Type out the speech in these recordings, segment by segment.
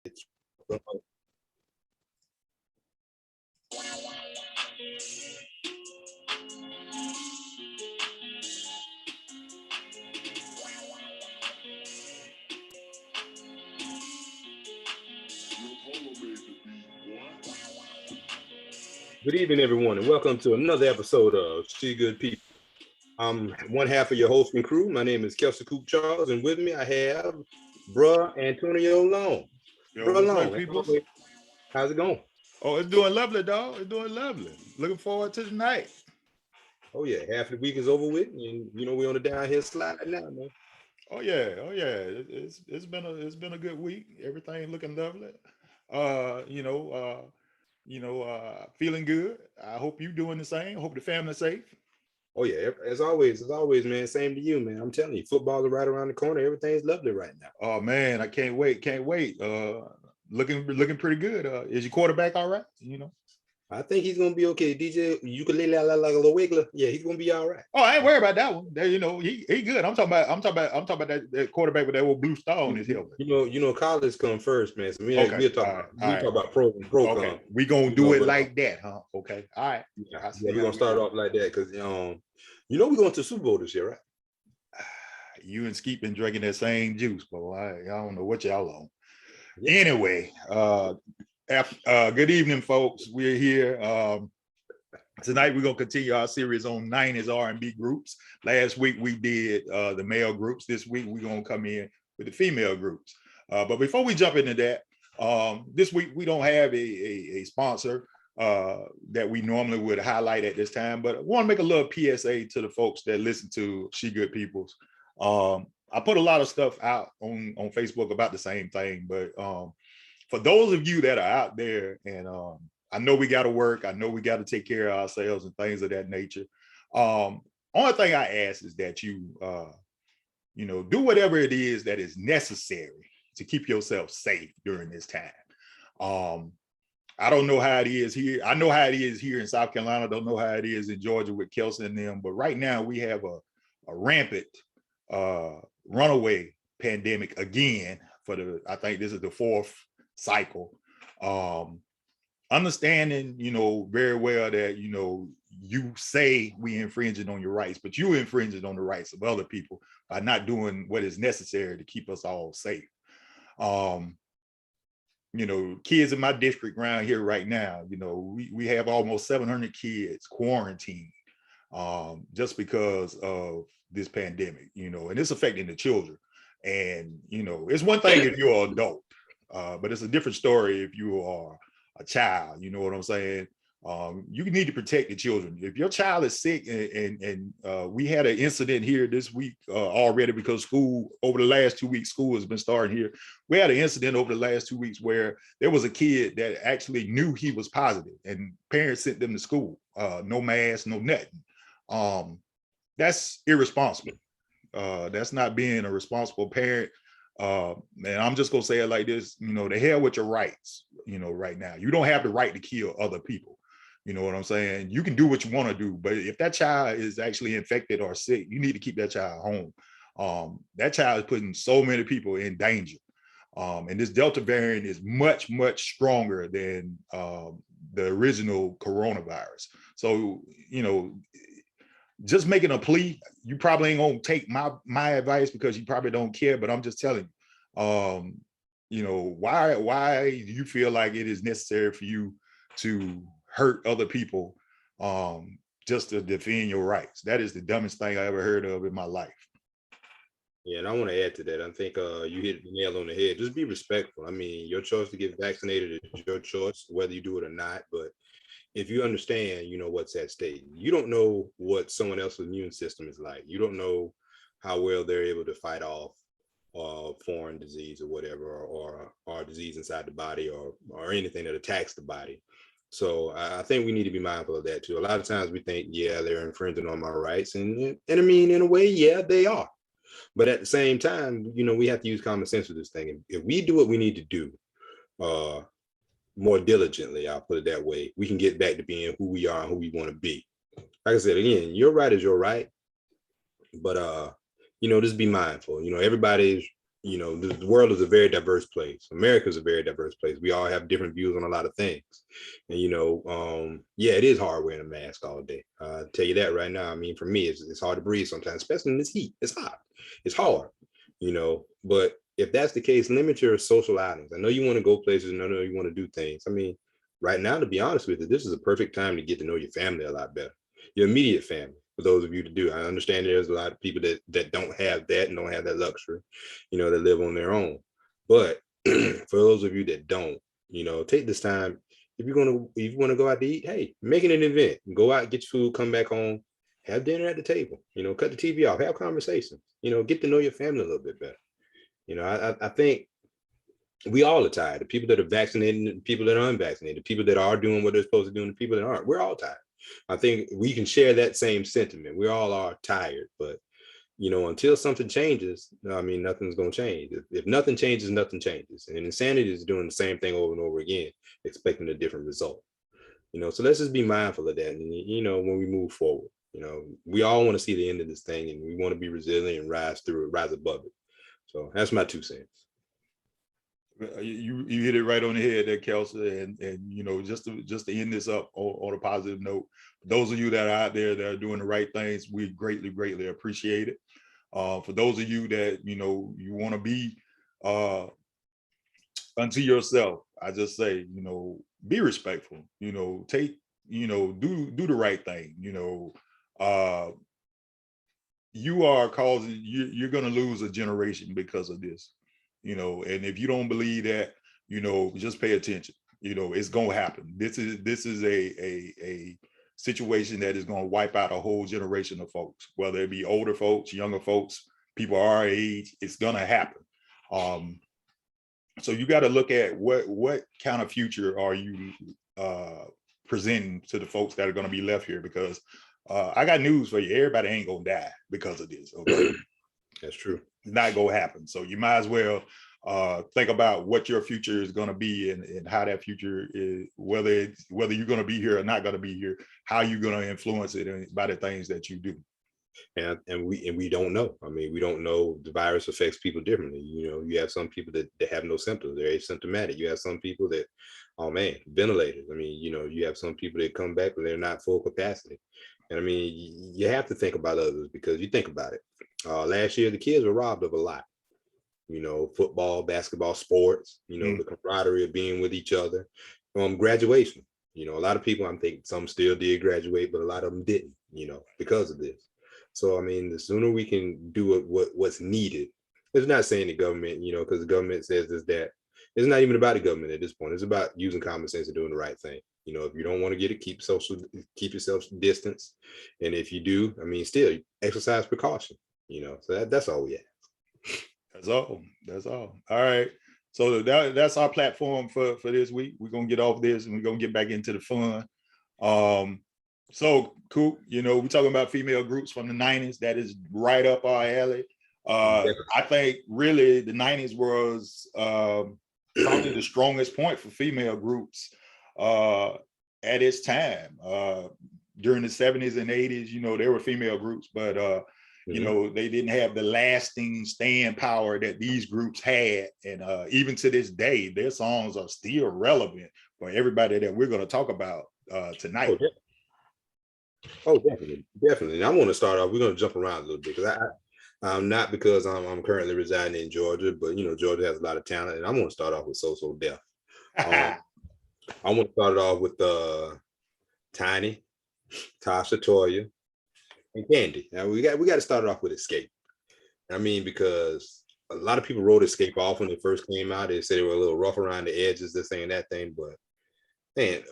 Good evening, everyone, and welcome to another episode of She Good People. I'm one half of your host and crew. My name is Kelsey Coop Charles, and with me I have bruh Antonio Long. Bruh Long, people? How's it going? Oh, it's doing lovely, dog. It's doing lovely. Looking forward to tonight. Oh yeah, half the week is over with, and we're on the downhill slide now, man. Oh yeah, oh yeah. It's been a good week. Everything looking lovely. Feeling good. I hope you doing the same. Hope the family's safe. Oh yeah, as always, man. Same to you, man. I'm telling you, football is right around the corner. Everything's lovely right now. Oh man, I can't wait. Looking pretty good. Is your quarterback all right? I think he's gonna be okay. DJ ukulele like a little wiggler. Yeah, he's gonna be all right. Oh, I ain't worried about that one. He good. I'm talking about that quarterback with that old blue star on his helmet. College come first, man. So we'll talk about pro okay. come. We gonna do it like that, huh? Okay. All right. Yeah, we're gonna start off like that because we're going to Super Bowl this year, right? You and Skeet been drinking that same juice, boy. I don't know what y'all on. Yeah. Anyway, good evening, folks. We're here. Tonight we're gonna continue our series on 90s R&B groups. Last week we did the male groups. This week we're gonna come in with the female groups. But before we jump into that, this week we don't have a sponsor that we normally would highlight at this time, but I want to make a little PSA to the folks that listen to She Good Peoples. I put a lot of stuff out on Facebook about the same thing, but for those of you that are out there, and I know we got to work, I know we got to take care of ourselves and things of that nature. Only thing I ask is that you do whatever it is that is necessary to keep yourself safe during this time. I don't know how it is here. I know how it is here in South Carolina. I don't know how it is in Georgia with Kelsey and them. But right now we have a rampant runaway pandemic again I think this is the fourth cycle. Understanding, very well that, you say we infringing on your rights, but you infringing on the rights of other people by not doing what is necessary to keep us all safe. Kids in my district around here right now, we have almost 700 kids quarantined just because of this pandemic, and it's affecting the children. And, it's one thing if you're an adult, but it's a different story if you are a child, you know what I'm saying? You need to protect the children. If your child is sick, and we had an incident here this week already because school, over the last 2 weeks, school has been starting here. We had an incident over the last 2 weeks where there was a kid that actually knew he was positive and parents sent them to school. No mask, no nothing. That's irresponsible. That's not being a responsible parent. And I'm just gonna say it like this, the hell with your rights, right now. You don't have the right to kill other people. You know what I'm saying? You can do what you want to do, but if that child is actually infected or sick, you need to keep that child home. That child is putting so many people in danger. And this Delta variant is much, much stronger than the original coronavirus. So, just making a plea, you probably ain't gonna take my advice because you probably don't care, but I'm just telling you, why do you feel like it is necessary for you to hurt other people just to defend your rights? That is the dumbest thing I ever heard of in my life. Yeah, and I want to add to that. I think you hit the nail on the head. Just be respectful. I mean, your choice to get vaccinated is your choice, whether you do it or not. But if you understand, what's at stake. You don't know what someone else's immune system is like. You don't know how well they're able to fight off foreign disease or whatever, or disease inside the body, or anything that attacks the body. So I think we need to be mindful of that too. A lot of times we think, yeah, they're infringing on my rights, and I mean, in a way, yeah, they are. But at the same time, we have to use common sense with this thing. If we do what we need to do, more diligently, I'll put it that way, we can get back to being who we are and who we want to be. Like I said, again, your right is your right, but just be mindful. Everybody's you know, the world is a very diverse place. America is a very diverse place. We all have different views on a lot of things. And, you know, yeah, it is hard wearing a mask all day. I'll tell you that right now. I mean, for me, it's hard to breathe sometimes, especially in this heat. It's hot. It's hard, you know, but if that's the case, limit your social outings. I know you want to go places and I know you want to do things. I mean, right now, to be honest with you, this is a perfect time to get to know your family a lot better, your immediate family. For those of you to do, I understand there's a lot of people that don't have that and don't have that luxury, you know, that live on their own. But for those of you that don't, you know, take this time. If you want to go out to eat, hey, make it an event. Go out, get your food, come back home, have dinner at the table. You know, cut the TV off, have conversations. You know, get to know your family a little bit better. You know, I think we all are tired. The people that are vaccinated, the people that are unvaccinated, the people that are doing what they're supposed to do, and the people that aren't. We're all tired. I think we can share that same sentiment. We all are tired, but you know, until something changes, I mean, nothing's going to change. If nothing changes, nothing changes. And insanity is doing the same thing over and over again, expecting a different result. You know, so let's just be mindful of that. And you know, when we move forward, you know, we all want to see the end of this thing, and we want to be resilient and rise through it, rise above it. So that's my 2 cents. You hit it right on the head there, Kelsey, and you know, just to end this up on a positive note, those of you that are out there that are doing the right things, we greatly appreciate it. For those of you that, you know, you want to be unto yourself, I just say, you know, be respectful, you know, take, you know, do the right thing, you know. You are causing, you're going to lose a generation because of this, you know. And if you don't believe that, you know, just pay attention. You know, it's going to happen. This is a situation that is going to wipe out a whole generation of folks, whether it be older folks, younger folks, people our age. It's going to happen. So you got to look at what kind of future are you presenting to the folks that are going to be left here, because I got news for you. Everybody ain't gonna die because of this. Okay, that's true. It's not gonna happen. So you might as well think about what your future is gonna be, and how that future is, whether you're gonna be here or not gonna be here, how you're gonna influence it by the things that you do. And we don't know. I mean, we don't know. The virus affects people differently. You know, you have some people that have no symptoms, they're asymptomatic. You have some people that, oh man, ventilators. I mean, you know, you have some people that come back but they're not full capacity. And I mean, you have to think about others, because you think about it. Last year, the kids were robbed of a lot. You know, football, basketball, sports, you know, the camaraderie of being with each other. Graduation. You know, a lot of people, I'm thinking some still did graduate, but a lot of them didn't, you know, because of this. So, I mean, the sooner we can do what's needed, it's not saying the government, you know, because the government says this, that. It's not even about the government at this point. It's about using common sense and doing the right thing. You know, if you don't want to get it, keep yourself distance. And if you do, I mean, still exercise precaution, you know, so that's all we have. That's all. All right. So that's our platform for this week. We're going to get off this and we're going to get back into the fun. So cool. You know, we're talking about female groups from the 90s. That is right up our alley. I think really the 90s was probably the strongest point for female groups at its time. During the 70s and 80s, you know, there were female groups, but you know, they didn't have the lasting staying power that these groups had. And even to this day, their songs are still relevant for everybody that we're going to talk about tonight. Oh, definitely. And I want to start off, we're going to jump around a little bit, because not because I'm currently residing in Georgia, but you know, Georgia has a lot of talent, and I want to start off with So So Def. I want to start it off with Tiny, Tasha Toya, and Candy. Now we got to start it off with Escape. I mean, because a lot of people wrote Escape off when they first came out. They said they were a little rough around the edges, this thing and that thing. But man,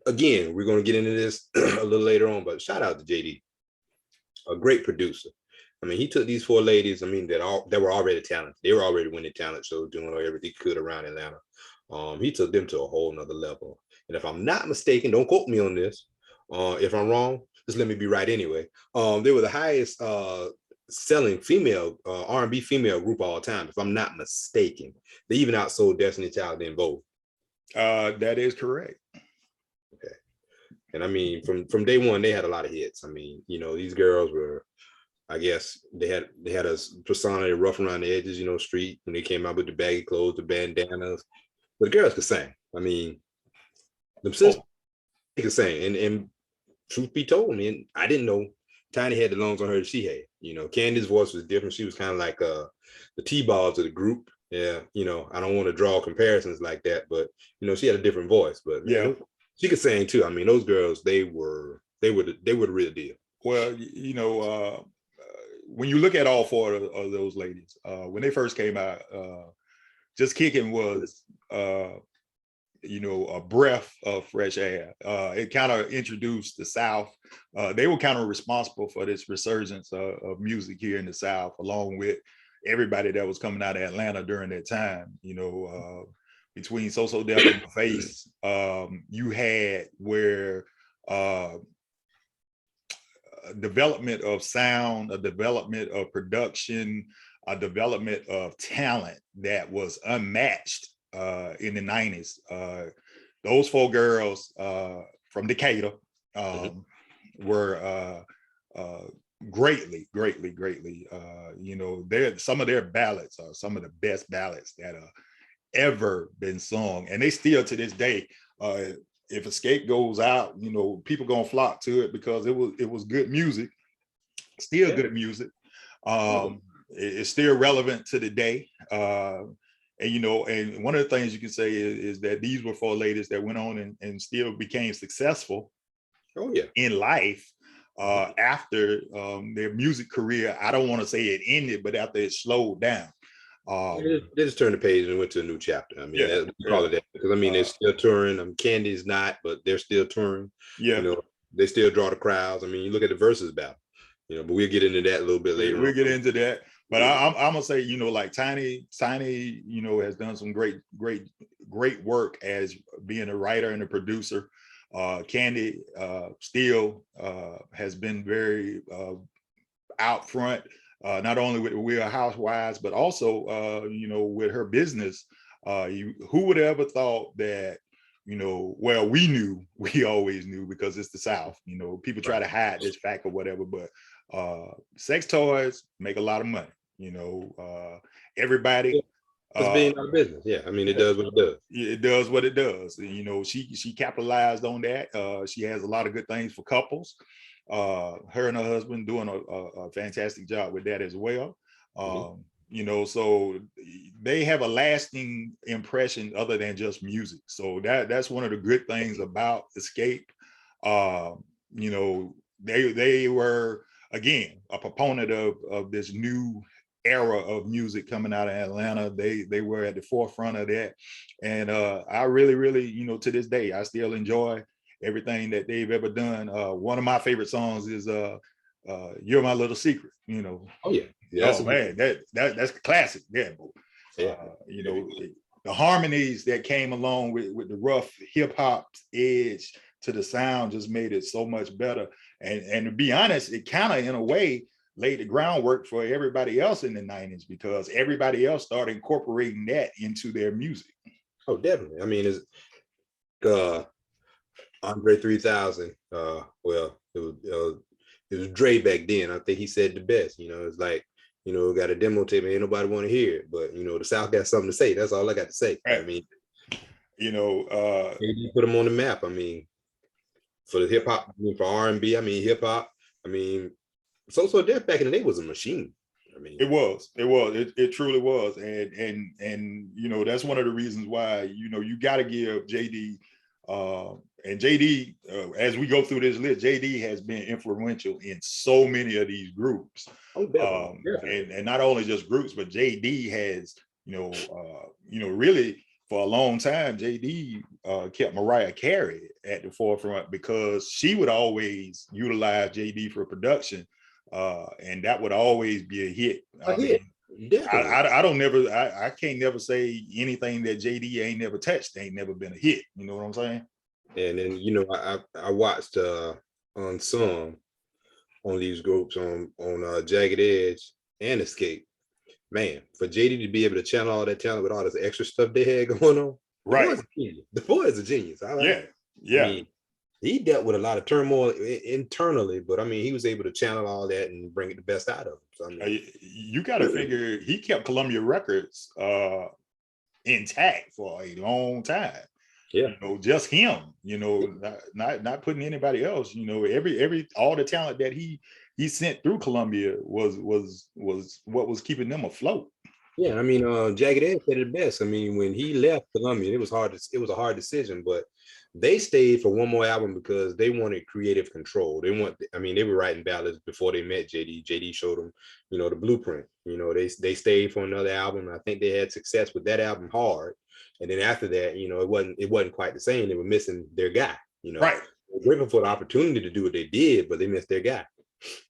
again, we're going to get into this a little later on. But shout out to JD, a great producer. I mean, he took these 4 ladies, I mean, that were already talented. They were already winning talent shows, doing everything he could around Atlanta. He took them to a whole nother level. And if I'm not mistaken, don't quote me on this. If I'm wrong, just let me be right anyway. They were the highest selling female R&B female group all time, if I'm not mistaken. They even outsold Destiny Child in both. That is correct. Okay. And I mean, from day one, they had a lot of hits. I mean, you know, these girls were I guess they had a persona rough around the edges, you know, street when they came out with the baggy clothes, the bandanas. But the girls could sing. I mean, them sisters Oh, could sing. And truth be told, man, I didn't know Tiny had the lungs on her that she had. You know, Candy's voice was different. She was kind of like the T-balls of the group. Yeah, you know, I don't want to draw comparisons like that, but you know, she had a different voice. But yeah. man, she could sing too. I mean, those girls, they were the real deal. Well, when you look at all four of those ladies, when they first came out, Just Kicking was, a breath of fresh air. It kind of introduced the South. They were kind of responsible for this resurgence of music here in the South, along with everybody that was coming out of Atlanta during that time. Between So So Def and Face, you had where a development of sound, a development of production, a development of talent that was unmatched in the 90s. Those four girls from Decatur were greatly, some of their ballads are some of the best ballads that have ever been sung. And they still to this day, if Escape goes out, people gonna flock to it because it was good music, still good music. It's still relevant to the day. And one of the things you can say is that these were four ladies that went on and still became successful in life after their music career. I don't want to say it ended, but after it slowed down. They just turned the page and went to a new chapter. I mean, call it that because I mean they're still touring. Candy's not, but they're still touring. Yeah, they still draw the crowds. I mean, you look at the versus battle. But we'll get into that a little bit later. We'll get into that. But I'm gonna say, like Tiny, has done some great work as being a writer and a producer. Candy still has been very out front. Not only with Real Housewives, but also, with her business. Who would have ever thought that, well, we always knew because it's the South. People try to hide this fact or whatever, but sex toys make a lot of money. Everybody. It's being out of business. Yeah, I mean, it does what it does. It does what it does. And, she capitalized on that. She has a lot of good things for couples. Her and her husband doing a fantastic job with that as well. So they have a lasting impression other than just music. So that's one of the good things about Escape. They were, again, a proponent of this new era of music coming out of Atlanta. They were at the forefront of that. And I really, to this day, I still enjoy everything that they've ever done. One of my favorite songs is You're My Little Secret, Oh yeah. Oh man, that's classic. Yeah. The harmonies that came along with the rough hip hop edge to the sound just made it so much better. And to be honest, it kind of in a way laid the groundwork for everybody else in the 90s because everybody else started incorporating that into their music. Oh, definitely. I mean, it's Andre 3000. Well, it was Dre back then. I think he said the best. It's like, got a demo tape and ain't nobody want to hear it, but the South got something to say. That's all I got to say. Right. I mean, he put them on the map. I mean, for the hip hop, for R&B, I mean, hip hop. I mean, So Def back in the day was a machine. I mean, it truly was, and that's one of the reasons why you got to give JD and JD as we go through this list. JD has been influential in so many of these groups. And not only just groups, but JD has really for a long time. JD kept Mariah Carey at the forefront because she would always utilize JD for production. And that would always be a hit. I can't never say anything that JD ain't never touched ain't never been a hit. You know what I'm saying? And then I watched on some on these groups on Jagged Edge and Escape. Man, for JD to be able to channel all that talent with all this extra stuff they had going on, right? The boy is a genius. I mean, he dealt with a lot of turmoil internally, but I mean, he was able to channel all that and bring it the best out of him. So I mean, You got to figure he kept Columbia Records intact for a long time. yeah, You know, just him. You know, not putting anybody else. You know, every all the talent that he sent through Columbia was what was keeping them afloat. yeah. I mean, Jagged Edge said it best. I mean, when he left Columbia, it was hard. It was a hard decision, but they stayed for one more album because they wanted creative control. They want. I mean, they were writing ballads before they met JD. JD showed them, you know, the blueprint. You know, they stayed for another album. I think they had success with that album hard, and then after that, you know, it wasn't quite the same. They were missing their guy. You know, Right. grateful for the opportunity to do what they did, but they missed their guy.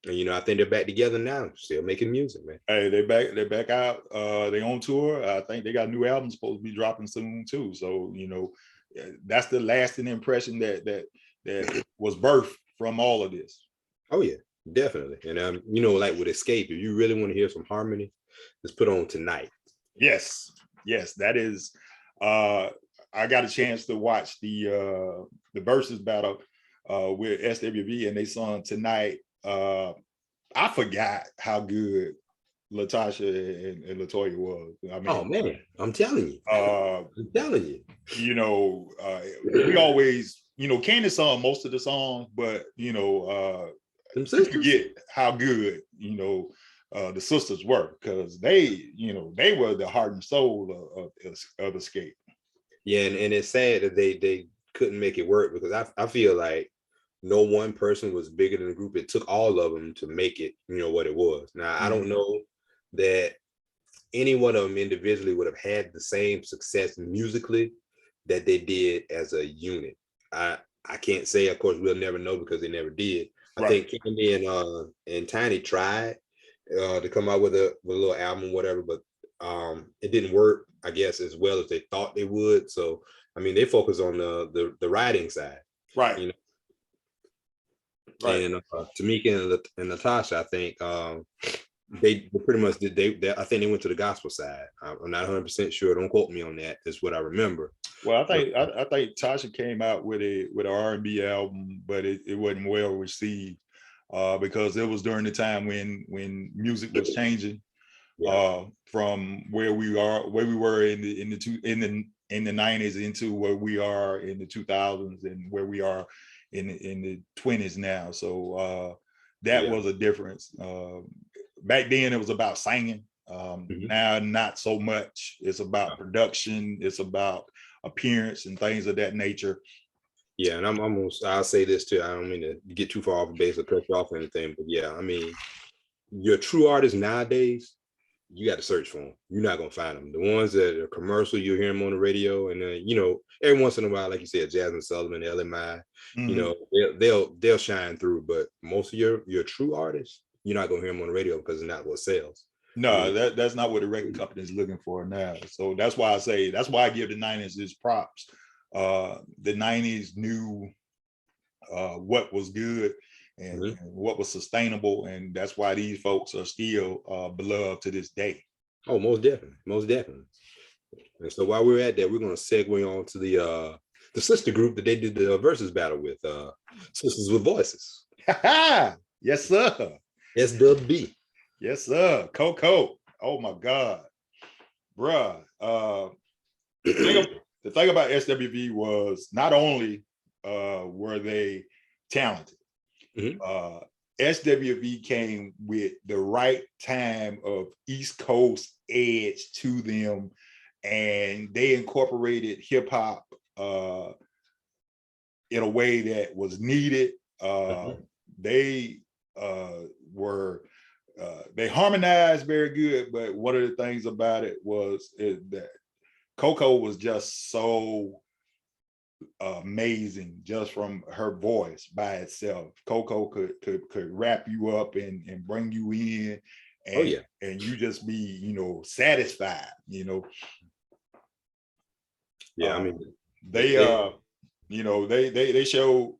And you know, I think they're back together now, still making music, man. Hey, they're back out. They on tour. I think they got new albums supposed to be dropping soon too. So you know, that's the lasting impression that was birthed from all of this. Oh yeah, definitely. And you know, like with Escape, if you really want to hear some harmony, just put on Tonight. Yes, yes, that is. I got a chance to watch the versus battle with SWV, and they sung Tonight. I forgot how good Latasha and Latoya was. I mean, Oh man, I'm telling you. I'm telling you. You know, we always, you know, Candace sung most of the songs, but you know, you forget how good, you know, the sisters were, because they, you know, they were the heart and soul of Escape. Yeah, and it's sad that they couldn't make it work, because I feel like no one person was bigger than the group. It took all of them to make it, you know, what it was. Now, I don't know that any one of them individually would have had the same success musically that they did as a unit. I can't say, of course, we'll never know because they never did. I think Candy and Tiny tried to come out with a little album, whatever, but it didn't work, I guess, as well as they thought they would. So I mean, they focus on the writing side, right? You know, right. And Tamika and Natasha, I think they pretty much did. I think they went to the gospel side. I'm not 100% sure. Don't quote me on that. Is what I remember. Well, I think Tasha came out with an R&B album, but it wasn't well received because it was during the time when music was changing from where we were in the 90s into where we are in the 2000s and where we are in the 20s now. So that was a difference. Back then it was about singing. Now not so much. It's about production. It's about appearance and things of that nature. Yeah, and I'll say this too. I don't mean to get too far off the base or cut you off or anything, but yeah, I mean, your true artists nowadays, you got to search for them. You're not gonna find them. The ones that are commercial, you hear them on the radio, and you know, every once in a while, like you said, Jasmine Sullivan, LMI, you know, they'll shine through. But most of your true artists, you're not gonna hear them on the radio because it's not what sells. No, that's not what the record company is looking for now. So that's why I give the 90s its props. The 90s knew what was good and what was sustainable, and that's why these folks are still beloved to this day. Oh, most definitely, most definitely. And so while we're at that, we're going to segue on to the sister group that they did the versus battle with, Sisters with Voices. Yes, sir. SWB. Yes, sir. Coco. Oh my God, bruh. The thing about SWV was not only were they talented, SWV came with the right time of East Coast edge to them, and they incorporated hip hop in a way that was needed. They were they harmonized very good, but one of the things about it was that Coco was just so amazing just from her voice by itself. Coco could wrap you up and bring you in, and and you just be, you know, satisfied, you know. Yeah, I mean, they you know, they showed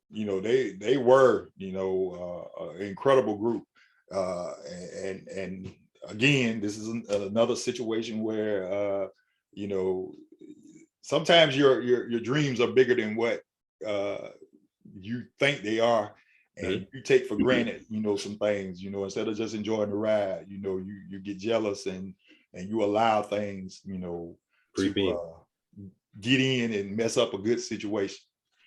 you know, they were, you know, an incredible group. And again, this is another situation where you know, sometimes your dreams are bigger than what you think they are, and Mhm. you take for granted, some things, instead of just enjoying the ride, you get jealous, and you allow things, Creep to in. get in and mess up a good situation.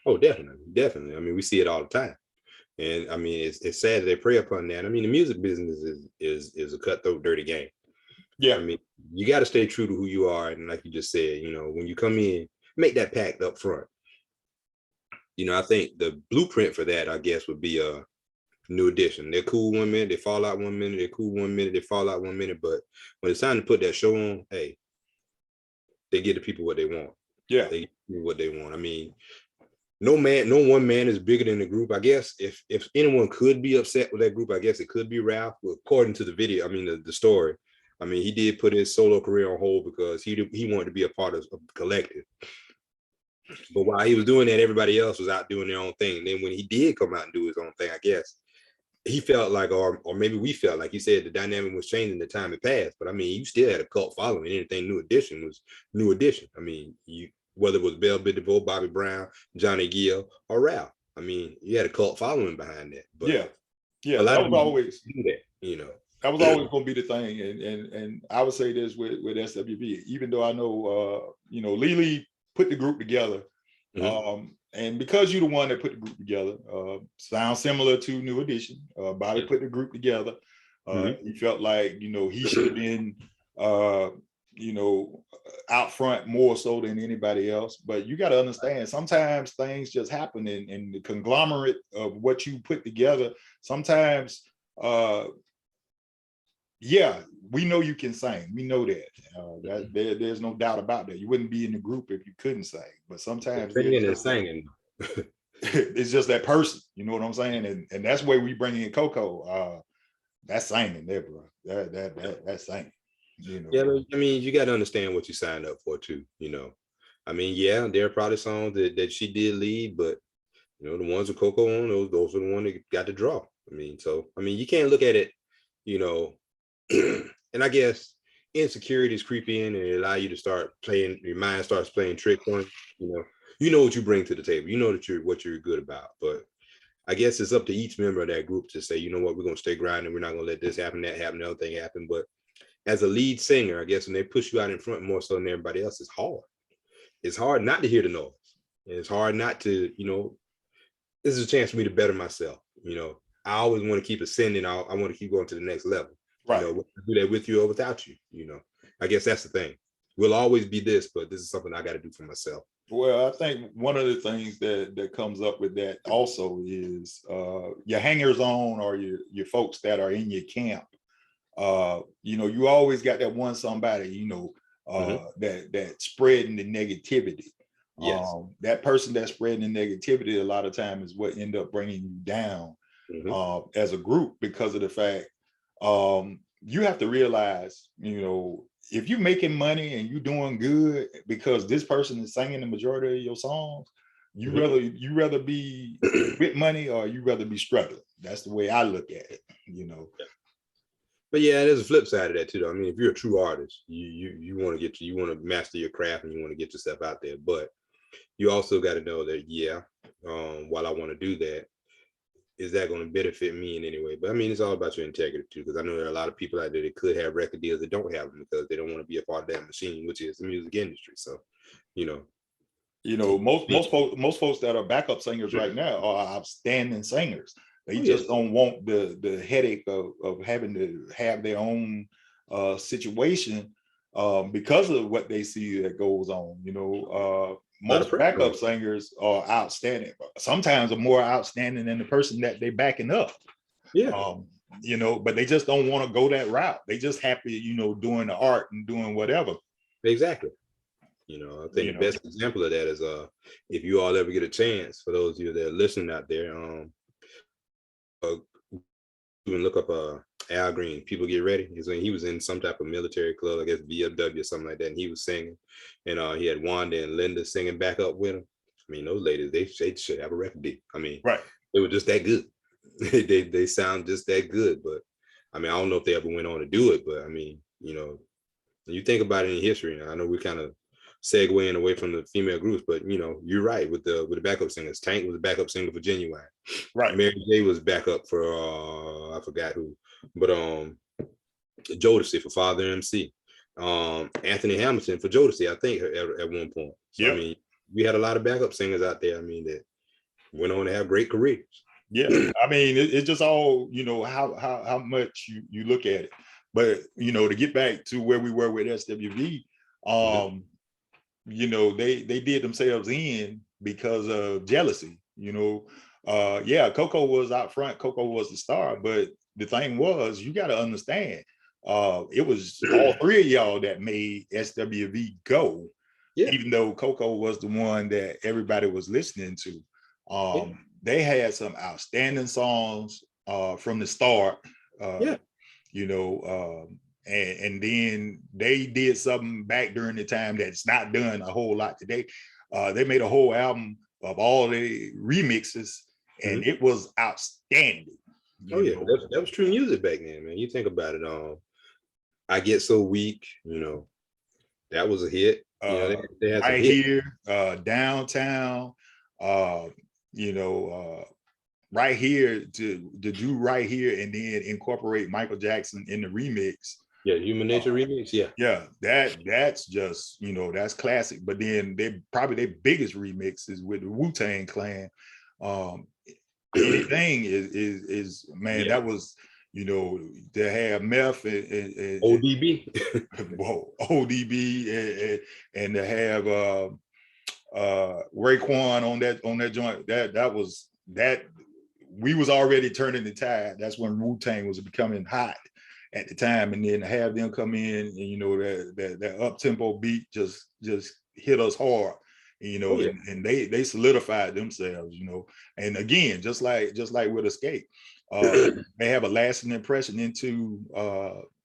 Oh, definitely, definitely. I mean, we see it all the time. And I mean, it's sad that they prey upon that. I mean, the music business is a cutthroat, dirty game. I Yeah, mean, you got to stay true to who you are, and like you just said, when you come in, make that pact up front. I think the blueprint for that, I guess, would be a New Edition. They're cool 1 minute, they fall out 1 minute. They're cool 1 minute, they fall out 1 minute. But when it's time to put that show on, hey, they get the people what they want. yeah, They get what they want. I mean, no one man is bigger than the group. I guess if anyone could be upset with that group, I guess it could be Ralph. But according to the video, I mean the story, I mean he did put his solo career on hold because he wanted to be a part of the collective. But while he was doing that, everybody else was out doing their own thing. And then when he did come out and do his own thing, I guess he felt like, or maybe we felt like, you said, the dynamic was changing, the time had passed. But I mean, you still had a cult following. Anything New Edition was New Edition. I mean, whether it was Bell Biv DeVoe, Bobby Brown, Johnny Gill, or Ralph. I mean, you had a cult following behind that. But yeah, yeah. a lot That of was people always do that. that was always going to be the thing, and I would say this with SWV, even though I know Lily put the group together, and because you're the one that put the group together, sounds similar to New Edition. Bobby put the group together. He felt like he should have been out front more so than anybody else. But you got to understand, sometimes things just happen, in the conglomerate of what you put together. Sometimes yeah, we know you can sing. We know that. There's no doubt about that. You wouldn't be in the group if you couldn't sing. But sometimes Singing and singing. it's just that person. You know what I'm saying? And that's where we bring in Coco. That's singing there, bro. That's singing. Yeah, but, I mean, you got to understand what you signed up for too. I mean, yeah, there are probably songs that she did lead, but the ones with Coco on, those are the ones that got the draw. I mean, you can't look at it, you know, and I guess insecurities creep in and allow you to start playing, your mind starts playing tricks on you know what you bring to the table, that what you're good about. But I guess it's up to each member of that group to say, you know what, we're gonna stay grinding, we're not gonna let this happen, that happen, the other thing happen. But as a lead singer, I guess when they push you out in front more so than everybody else, it's hard. It's hard not to hear the noise. And it's hard not to, this is a chance for me to better myself. I always want to keep ascending. I want to keep going to the next level. Right. Do that with you or without you. I guess that's the thing. We'll always be this, but this is something I got to do for myself. Well, I think one of the things that comes up with that also is your hangers on, or your folks that are in your camp. You always got that one somebody, that spreading the negativity. Yes. That person that's spreading the negativity a lot of times is what end up bringing you down as a group, because of the fact you have to realize, if you're making money and you're doing good because this person is singing the majority of your songs, you rather be with money, or you rather be struggling. That's the way I look at it. But yeah, there's a flip side of that too, though. I mean, if you're a true artist, you want to master your craft and you want to get yourself out there. But you also got to know that, while I want to do that, is that going to benefit me in any way? But I mean, it's all about your integrity too, because I know there are a lot of people out there that could have record deals that don't have them because they don't want to be a part of that machine, which is the music industry. So, most folks that are backup singers right now are outstanding singers. They just don't want the headache of having to have their own situation because of what they see that goes on. Most backup singers are outstanding. Sometimes are more outstanding than the person that they backing up. Yeah. But they just don't want to go that route. They just happy, doing the art and doing whatever. Exactly. I think the best example of that is if you all ever get a chance, for those of you that are listening out there, you can look up Al Green, People Get Ready. He was in some type of military club, I guess VFW or something like that, and he was singing, and he had Wanda and Linda singing back up with him. I mean, those ladies, they should have a record deal. I mean, right? They were just that good. they sound just that good. But I mean, I don't know if they ever went on to do it, but I mean, when you think about it in history, I know we're kind of segueing away from the female groups, but you know, you're right with the backup singers. Tank was a backup singer for Genuine. Right. Mary J was backup for I forgot who, but Jodeci for Father MC. Anthony Hamilton for Jodeci, I think at one point. So Yep. I mean, we had a lot of backup singers out there. I mean, that went on to have great careers. Yeah, I mean, it's just all, you know, how much you look at it. But you know, to get back to where we were with SWV, you know, they did themselves in because of jealousy. You know, yeah, Coco was out front, Coco was the star, but the thing was, you got to understand, it was all three of y'all that made SWV go, even though Coco was the one that everybody was listening to. They had some outstanding songs from the start, you know, and then they did something back during the time that's not done a whole lot today. They made a whole album of all the remixes, and it was outstanding. Oh yeah, that was true music back then, man. You think about it. I Get So Weak, you know, that was a hit. You know, they had Right Here, Downtown, you know, Right Here, to do Right Here and then incorporate Michael Jackson in the remix. Yeah, Human Nature remix. Yeah, that's just, you know, that's classic. But then they probably their biggest remix is with the Wu-Tang Clan. Anything is man, that was, you know, to have Meth and ODB, whoa, ODB, and to have Raekwon on that joint, that was that. We was already turning the tide. That's when Wu-Tang was becoming hot at the time, and then to have them come in and, you know, that up tempo beat just hit us hard, you know, and they solidified themselves, you know. And again, just like with Escape, they have a lasting impression into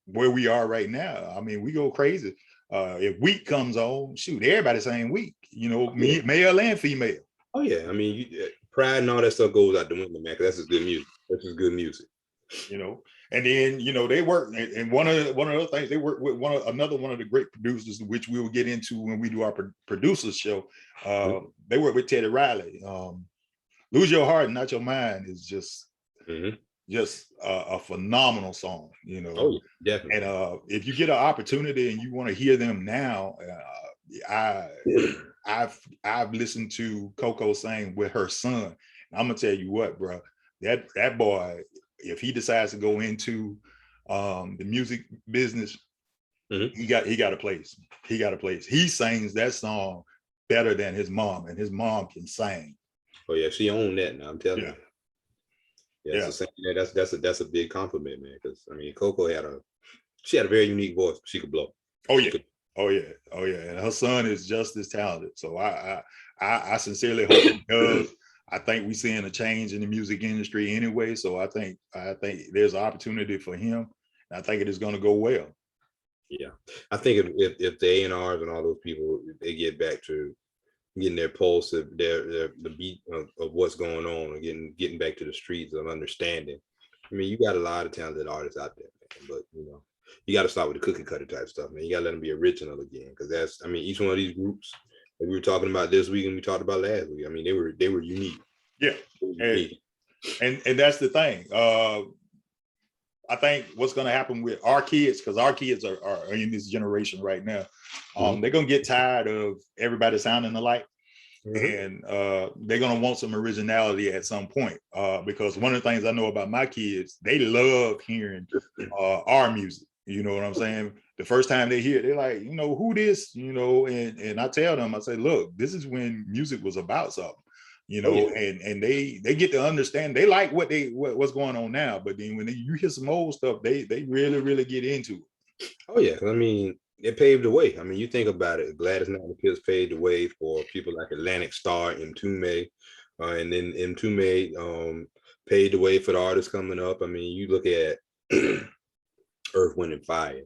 where we are right now. I mean, we go crazy. If Weak comes on, shoot, everybody's saying Weak, you know, male and female. Oh yeah, I mean, Pride and all that stuff goes out the window, man. Cause that's just good music. That's just good music. You know, and then, you know, they work, and one of the things, they work with another one of the great producers, which we will get into when we do our producers show. They work with Teddy Riley. Lose Your Heart, Not Your Mind is just a phenomenal song, you know. Oh yeah, definitely. And if you get an opportunity and you want to hear them now, I've listened to Coco sing with her son. And I'm gonna tell you what, bro, that boy, if he decides to go into the music business, he got a place. He got a place. He sings that song better than his mom, and his mom can sing. Oh yeah, she owned that now. I'm telling you. Yeah, that's a big compliment, man. Because I mean, Coco had a very unique voice. She could blow. Oh yeah. Oh yeah, and her son is just as talented. So I sincerely hope he does. I think we're seeing a change in the music industry anyway. So I think there's an opportunity for him. And I think it is going to go well. Yeah, I think if the A&Rs and all those people, they get back to getting their pulse of the beat of what's going on, and getting back to the streets of understanding. I mean, you got a lot of talented artists out there, man, but you know, you got to start with the cookie cutter type stuff, man. You got to let them be original again, because that's, I mean, each one of these groups that we were talking about this week and we talked about last week, I mean, they were unique. Yeah, and that's the thing. I think what's going to happen with our kids, because our kids are in this generation right now, they're going to get tired of everybody sounding alike. And they're going to want some originality at some point, because one of the things I know about my kids, they love hearing our music. You know what I'm saying? The first time they hear it, they're like, you know, who this, you know, and I tell them, I say, look, this is when music was about something, you know, and they get to understand. They like what's going on now, but then when you hear some old stuff, they really get into it. Oh yeah, I mean, it paved the way. I mean, you think about it, Gladys Knight and the Pips paved the way for people like Atlantic Star, Mtume, and then Mtume paved the way for the artists coming up. I mean, you look at Earth, Wind and Fire,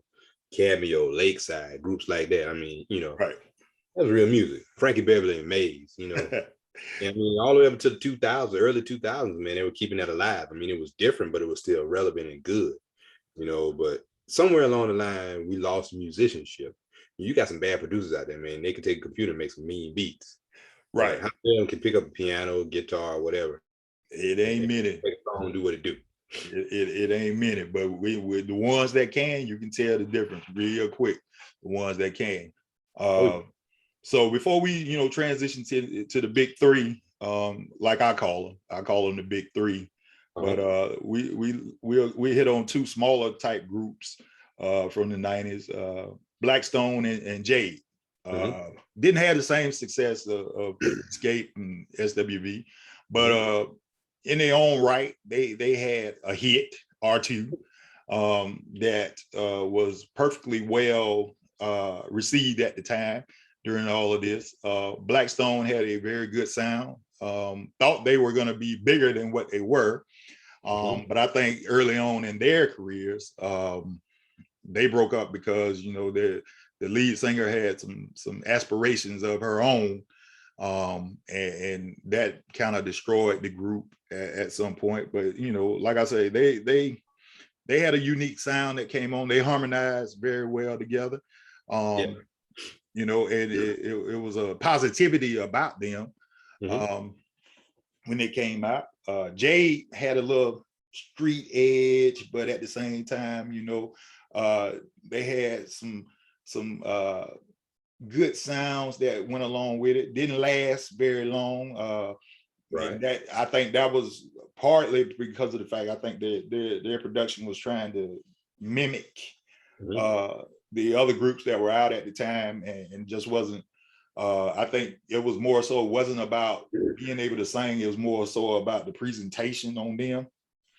Cameo, Lakeside, groups like that. I mean, you know, right. That's real music. Frankie Beverly and Maze, you know. I mean, all the way up to the 2000s, early 2000s, man, they were keeping that alive. I mean, it was different, but it was still relevant and good, you know. But somewhere along the line, we lost musicianship. You got some bad producers out there, man. They can take a computer and make some mean beats. Right. But how them can pick up a piano, guitar, whatever. It ain't many. Make a song do what it do. It ain't many, but we the ones that can, you can tell the difference real quick. The ones that can. So before we, transition to the big three, like I call them the big three. But we hit on two smaller type groups from the 90s, Blackstone and Jade. Didn't have the same success of Escape and SWV, but in their own right, they had a hit R2 that was perfectly well received at the time during all of this. Blackstone had a very good sound. Thought they were going to be bigger than what they were. But I think early on in their careers, they broke up because, the lead singer had some aspirations of her own. And that kind of destroyed the group at some point. But, like I say, they had a unique sound that came on. They harmonized very well together. And it was a positivity about them. When they came out. Jade had a little street edge, but at the same time, they had some good sounds that went along with it. Didn't last very long. And that, I think that was partly because of the fact I think their production was trying to mimic the other groups that were out at the time, and just wasn't. I think it was more so, it wasn't about being able to sing, it was more so about the presentation on them.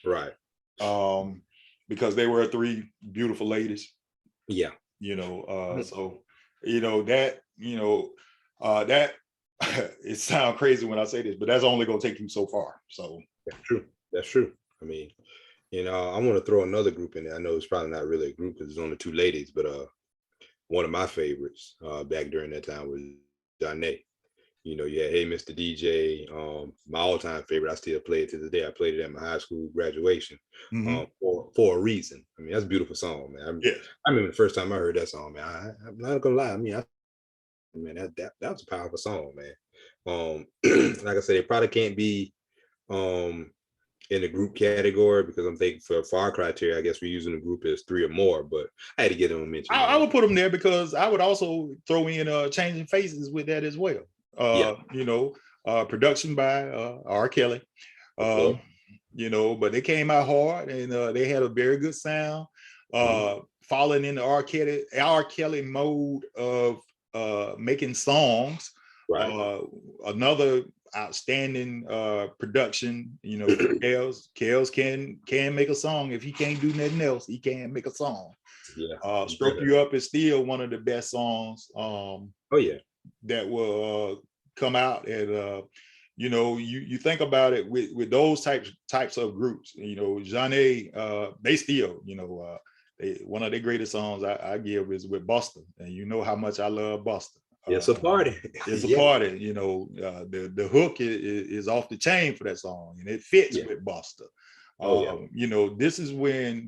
Right. Because they were three beautiful ladies. Yeah. So, that, that it sounds crazy when I say this, but that's only going to take you so far. So that's true. I mean, I want to throw another group in there. I know it's probably not really a group because it's only two ladies, but one of my favorites back during that time was Janae. You had Hey Mr. DJ, my all-time favorite. I still play it to this day. I played it at my high school graduation for a reason. I mean, that's a beautiful song, man. I remember the first time I heard that song, man. I'm not gonna lie. I mean, that was a powerful song, man. Like I said, it probably can't be in the group category because I'm thinking for our criteria, I guess we're using the group as three or more, but I had to get them a mention. I would put them there because I would also throw in Changing Faces with that as well. Production by R. Kelly. But they came out hard and they had a very good sound. Falling in the R. Kelly mode of making songs. Right. Another outstanding production. Kels can make a song. If he can't do nothing else, he can't make a song. Stroke You Up is still one of the best songs that will come out. And you think about it with those types of groups, Janae, they still, one of their greatest songs I give is with Busta, and you know how much I love Busta. It's a party. It's a party. The hook is off the chain for that song, and it fits with Busta. This is when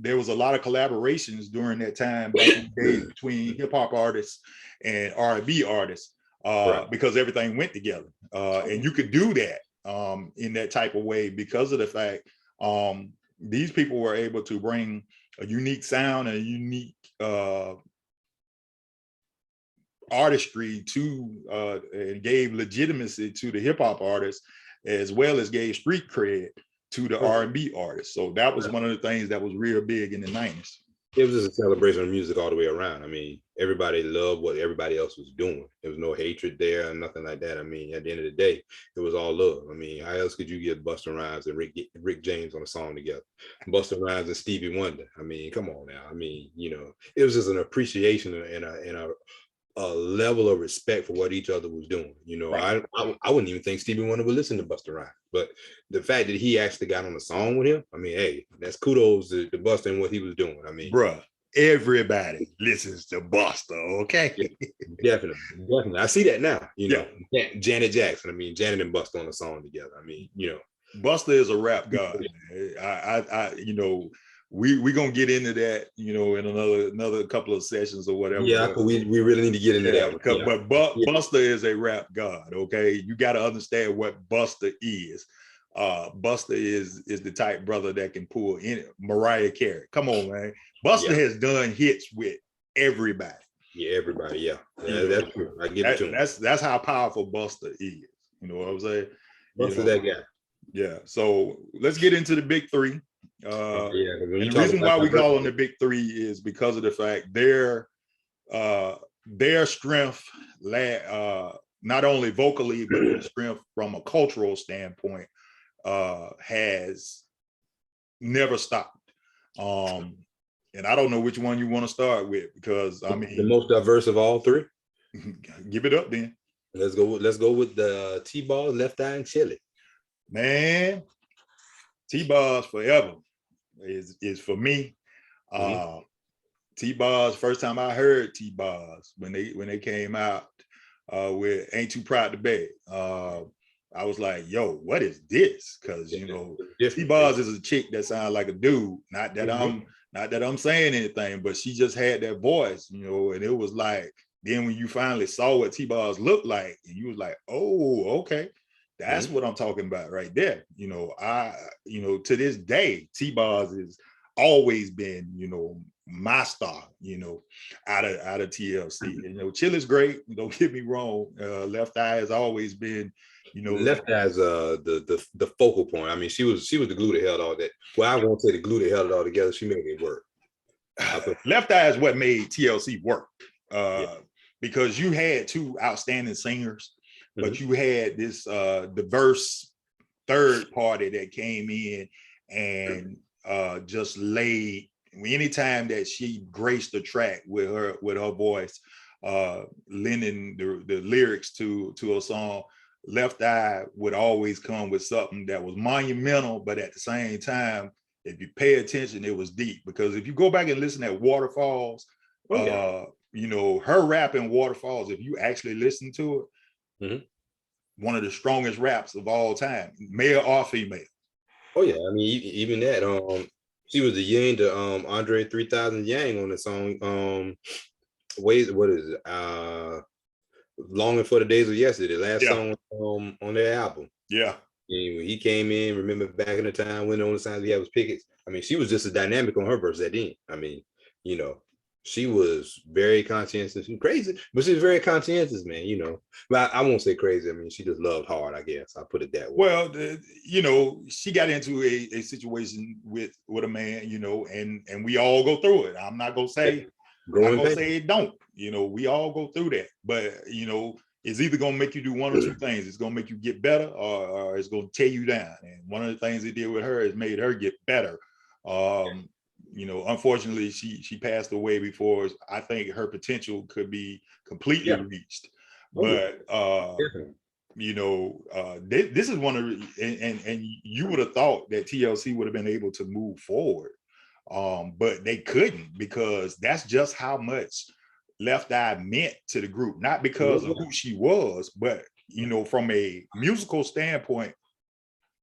there was a lot of collaborations during that time back in the day between hip hop artists and R&B artists, because everything went together, and you could do that in that type of way because of the fact these people were able to bring a unique sound and a unique artistry to and gave legitimacy to the hip hop artists, as well as gave street cred to the R&B artists. So that was one of the things that was real big in the 90s. It was just a celebration of music all the way around. I mean, everybody loved what everybody else was doing. There was no hatred there and nothing like that. I mean, at the end of the day, it was all love. I mean, how else could you get Busta Rhymes and Rick James on a song together? Busta Rhymes and Stevie Wonder. I mean, come on now. I mean, it was just an appreciation and a level of respect for what each other was doing. I wouldn't even think Stevie Wonder would listen to Busta Rhymes, but the fact that he actually got on the song with him, I mean, hey, that's kudos to Busta and what he was doing. I mean, bruh, everybody listens to Busta, okay? Definitely. I see that now. Janet Jackson. I mean, Janet and Busta on the song together. I mean, Busta is a rap god. I we gonna get into that, you know, in another couple of sessions or whatever. Yeah, but we really need to get into yeah, that one. Yeah. but Yeah. Buster is a rap god. Okay, you got to understand what Buster is. Buster is the type brother that can pull in Mariah Carey. Come on, man. Buster Yeah. has done hits with everybody. Yeah, everybody. Yeah, You that's know, true. I give it to him. that's how powerful Buster is. You know what I'm saying? You Buster, know, that guy. yeah. So let's get into the big three. Yeah, 'cause when you And the talk reason about why we call them diversity, the big three is because of the fact their strength, not only vocally, but their strength from a cultural standpoint has never stopped. And I don't know which one you want to start with, because I the mean, most diverse of all three. give it up then. Let's go with the T-Ball, Left Eye, and Chili. Man, T-Boz forever is for me. T-Boz, first time I heard T-Boz when they came out with Ain't Too Proud to Beg. I was like, yo, what is this? Because you know, T-Boz is a chick that sounds like a dude. Not that I'm saying anything, but she just had that voice, you know, and it was like, then when you finally saw what T-Boz looked like, and you was like, oh, okay. That's what I'm talking about right there. You know, to this day, T-Boz has always been, you know, my star, you know, out of TLC. You know, Chill is great. Don't get me wrong. Left Eye has always been, you know, Left Eye's the focal point. I mean, she was the glue that held all that. Well, I won't say the glue that held it all together. She made it work. Left Eye is what made TLC work. Because you had two outstanding singers, but you had this diverse third party that came in and just laid. Anytime that she graced the track with her voice, lending the lyrics to a song, Left Eye would always come with something that was monumental, but at the same time, if you pay attention, it was deep. Because if you go back and listen at Waterfalls, you know, her rap in Waterfalls, if you actually listen to it, one of the strongest raps of all time, male or female. Oh yeah, I mean, even that. She was the Yang to Andre 3000 Yang on the song. What is it? Longing for the Days of Yesterday, the last song on their album. Yeah. And when he came in, remember back in the time when the only signs we had was pickets. I mean, she was just a dynamic on her verse at the end. I mean, you know, she was very conscientious and crazy, but she was very conscientious, man, you know. But I won't say crazy. I mean, she just loved hard, I guess. I'll put it that way. Well, you know, she got into a situation with a man, you know, and we all go through it. I'm not gonna say it don't. You know, we all go through that. But, you know, it's either gonna make you do one or two things. It's gonna make you get better, or it's gonna tear you down. And one of the things it did with her is made her get better. You know, unfortunately, she passed away before I think her potential could be completely reached. But you know, this is one of and you would have thought that TLC would have been able to move forward, but they couldn't, because that's just how much Left Eye meant to the group. Not because of who she was, but you know, from a musical standpoint,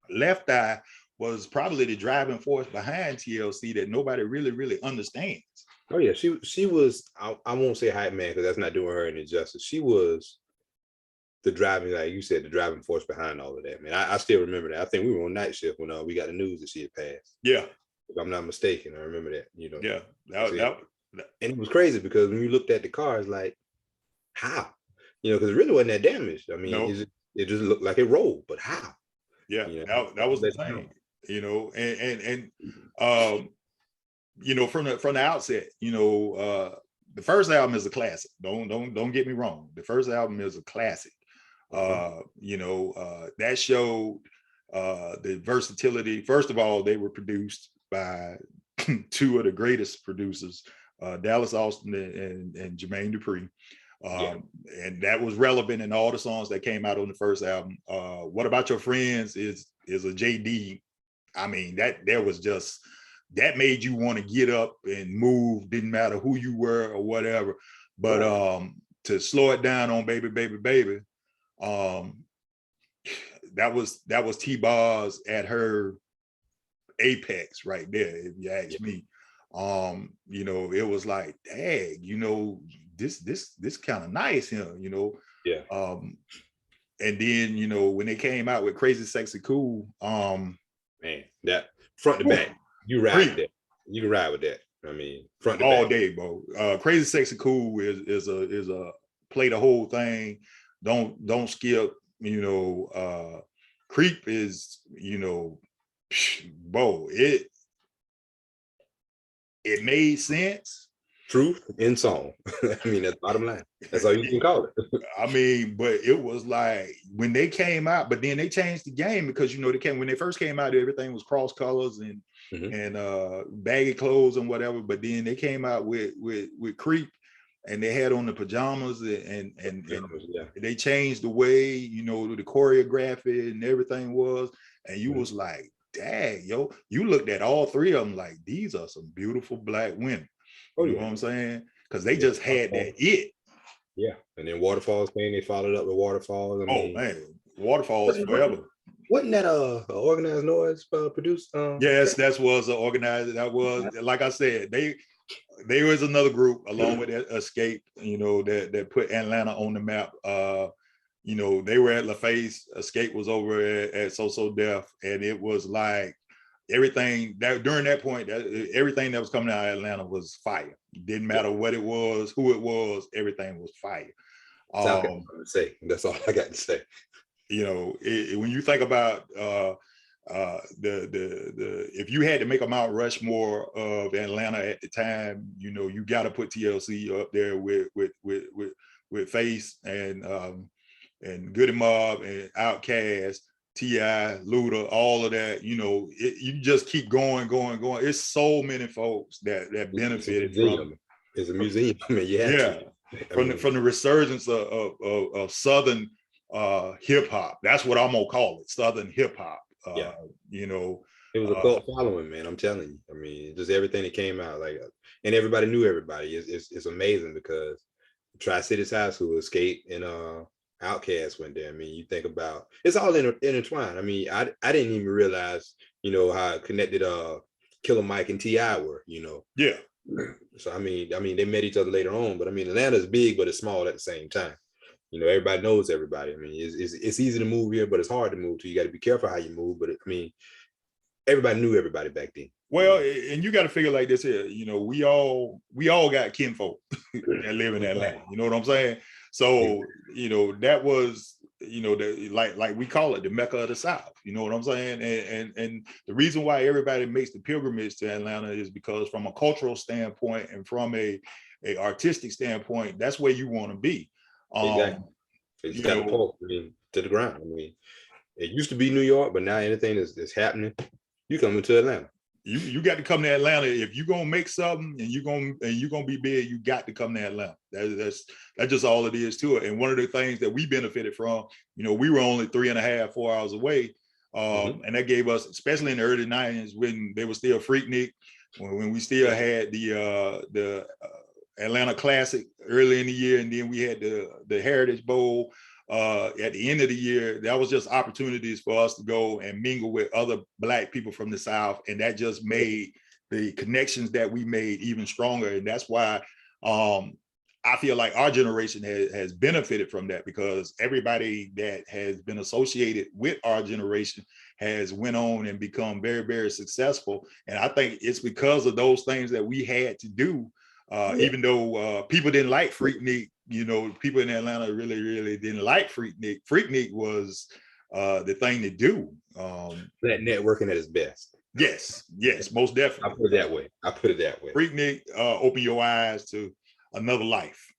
Left Eye was probably the driving force behind TLC that nobody really understands. Oh yeah, she was. I won't say hype man, because that's not doing her any justice. She was the driving, like you said, the driving force behind all of that, man. I still remember that. I think we were on night shift when we got the news that she had passed. Yeah, if I'm not mistaken, I remember that. You know. Yeah, and it was crazy because when you looked at the car, it's like, how? You know, because it really wasn't that damaged. I mean, it just looked like it rolled, but how? Yeah, you know, that was the thing. You know, and you know, from the outset, you know, the first album is a classic. Don't get me wrong. The first album is a classic. You know, that showed the versatility. First of all, they were produced by two of the greatest producers, Dallas Austin and Jermaine Dupri. And that was relevant in all the songs that came out on the first album. What About Your Friends is a JD. I mean, that made you want to get up and move, didn't matter who you were or whatever. But to slow it down on Baby Baby Baby, that was T-Boz at her apex right there, if you ask me. You know, it was like, dang, you know, this kind of nice here, you know. Yeah. And then, you know, when they came out with Crazy Sexy Cool, man, that front to back, you ride with that. You can ride with that. I mean, front to all back. day, bro. Crazy Sexy Cool is a play the whole thing. Don't skip. You know, Creep is, you know, bro. It made sense. Truth in song. I mean, that's bottom line. That's all you can call it. I mean, but it was like when they came out, but then they changed the game because, you know, when they first came out, everything was cross colors and baggy clothes and whatever. But then they came out with Creep, and they had on the pajamas and they changed the way, you know, the choreography and everything was. And you was like, dang, yo, you looked at all three of them like, these are some beautiful Black women. You know what I'm saying? Because they just had that it. Yeah. And then Waterfalls came, they followed up with Waterfalls. I mean, man, Waterfalls forever. Wasn't that a Organized Noise produced? Yes, that was an organized. That was, like I said, they was another group along with Escape, you know, that put Atlanta on the map. You know, they were at LaFace, Escape was over at So Def, and it was like everything that during that point, everything that was coming out of Atlanta was fire. It didn't matter what it was, who it was, everything was fire. That's all I got to say. You know, when you think about if you had to make a Mount Rushmore of Atlanta at the time, you know, you got to put TLC up there with Face and Goody Mob and Outkast, T.I., Luda, all of that. You know, you just keep going. It's so many folks that benefited from. It's a museum. I mean, from the resurgence of Southern hip hop. That's what I'm gonna call it, Southern hip hop. You know, it was a cult following, man. I'm telling you. I mean, just everything that came out, like, and everybody knew everybody. It's amazing because Tri-Cities High School, Escape, and Outkast went there. I mean, you think about it's all intertwined. I mean, I didn't even realize, you know, how connected Killer Mike and T.I. were. You know. Yeah. So I mean, they met each other later on, but I mean, Atlanta's big, but it's small at the same time. You know, everybody knows everybody. I mean, it's easy to move here, but it's hard to move too. You got to be careful how you move. But I mean, everybody knew everybody back then. Well, and you got to figure like this here. You know, we all got kinfolk that live in Atlanta. You know what I'm saying? So, you know, that was, you know, like we call it the Mecca of the South. You know what I'm saying? And the reason why everybody makes the pilgrimage to Atlanta is because from a cultural standpoint and from a artistic standpoint, that's where you want to be. Exactly. It's got to pull, I mean, to the ground. I mean, it used to be New York, but now anything that's happening, you coming to Atlanta. You got to come to Atlanta if you're gonna make something and you're gonna be big. You got to come to Atlanta. That's just all it is to it. And one of the things that we benefited from, you know, we were only 3.5, 4 hours away, and that gave us, especially in the early '90s when they were still Freaknik, when we still had the Atlanta Classic early in the year, and then we had the Heritage Bowl at the end of the year. That was just opportunities for us to go and mingle with other Black people from the South, and that just made the connections that we made even stronger. And that's why I feel like our generation has benefited from that, because everybody that has been associated with our generation has went on and become very, very successful. And I think it's because of those things that we had to do. Even though people didn't like Freaknik, you know, people in Atlanta really, really didn't like Freaknik. Freaknik was the thing to do. That networking at its best. Yes, most definitely. I put it that way. Freaknik open your eyes to another life.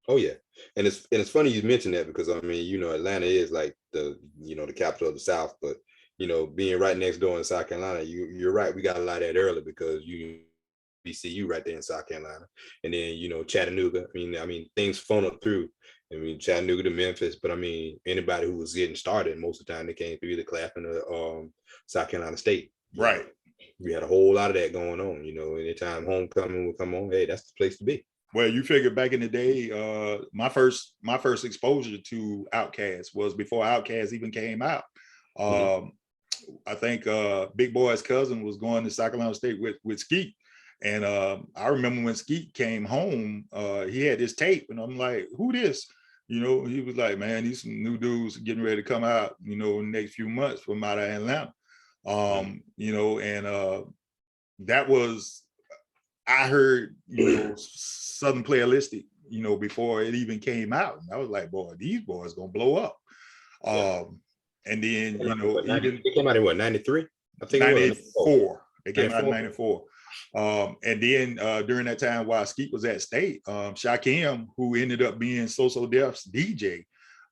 Oh yeah, and it's funny you mentioned that, because I mean, you know, Atlanta is like the capital of the South, but you know, being right next door in South Carolina, you're right. We got a lot of that early because BCU right there in South Carolina, and then, you know, Chattanooga. I mean things funneled through. I mean, Chattanooga to Memphis, but I mean, anybody who was getting started, most of the time they came through either Claflin or South Carolina State. Right. We had a whole lot of that going on. You know, anytime homecoming would come on, hey, that's the place to be. Well, you figure back in the day, my first exposure to Outkast was before Outkast even came out. I think Big Boy's cousin was going to South Carolina State with Skeet. And I remember when Skeet came home, he had this tape, and I'm like, who this? You know, he was like, man, these some new dudes getting ready to come out, you know, in the next few months from out of Atlanta. You know, and that was, I heard, you know, Southern Playalistic, you know, before it even came out. And I was like, boy, these boys gonna blow up. And then, you know, even it came out in what, 93? I think 94. It came out in 94. And then during that time while Skeet was at State, Shakim, who ended up being So Def's DJ,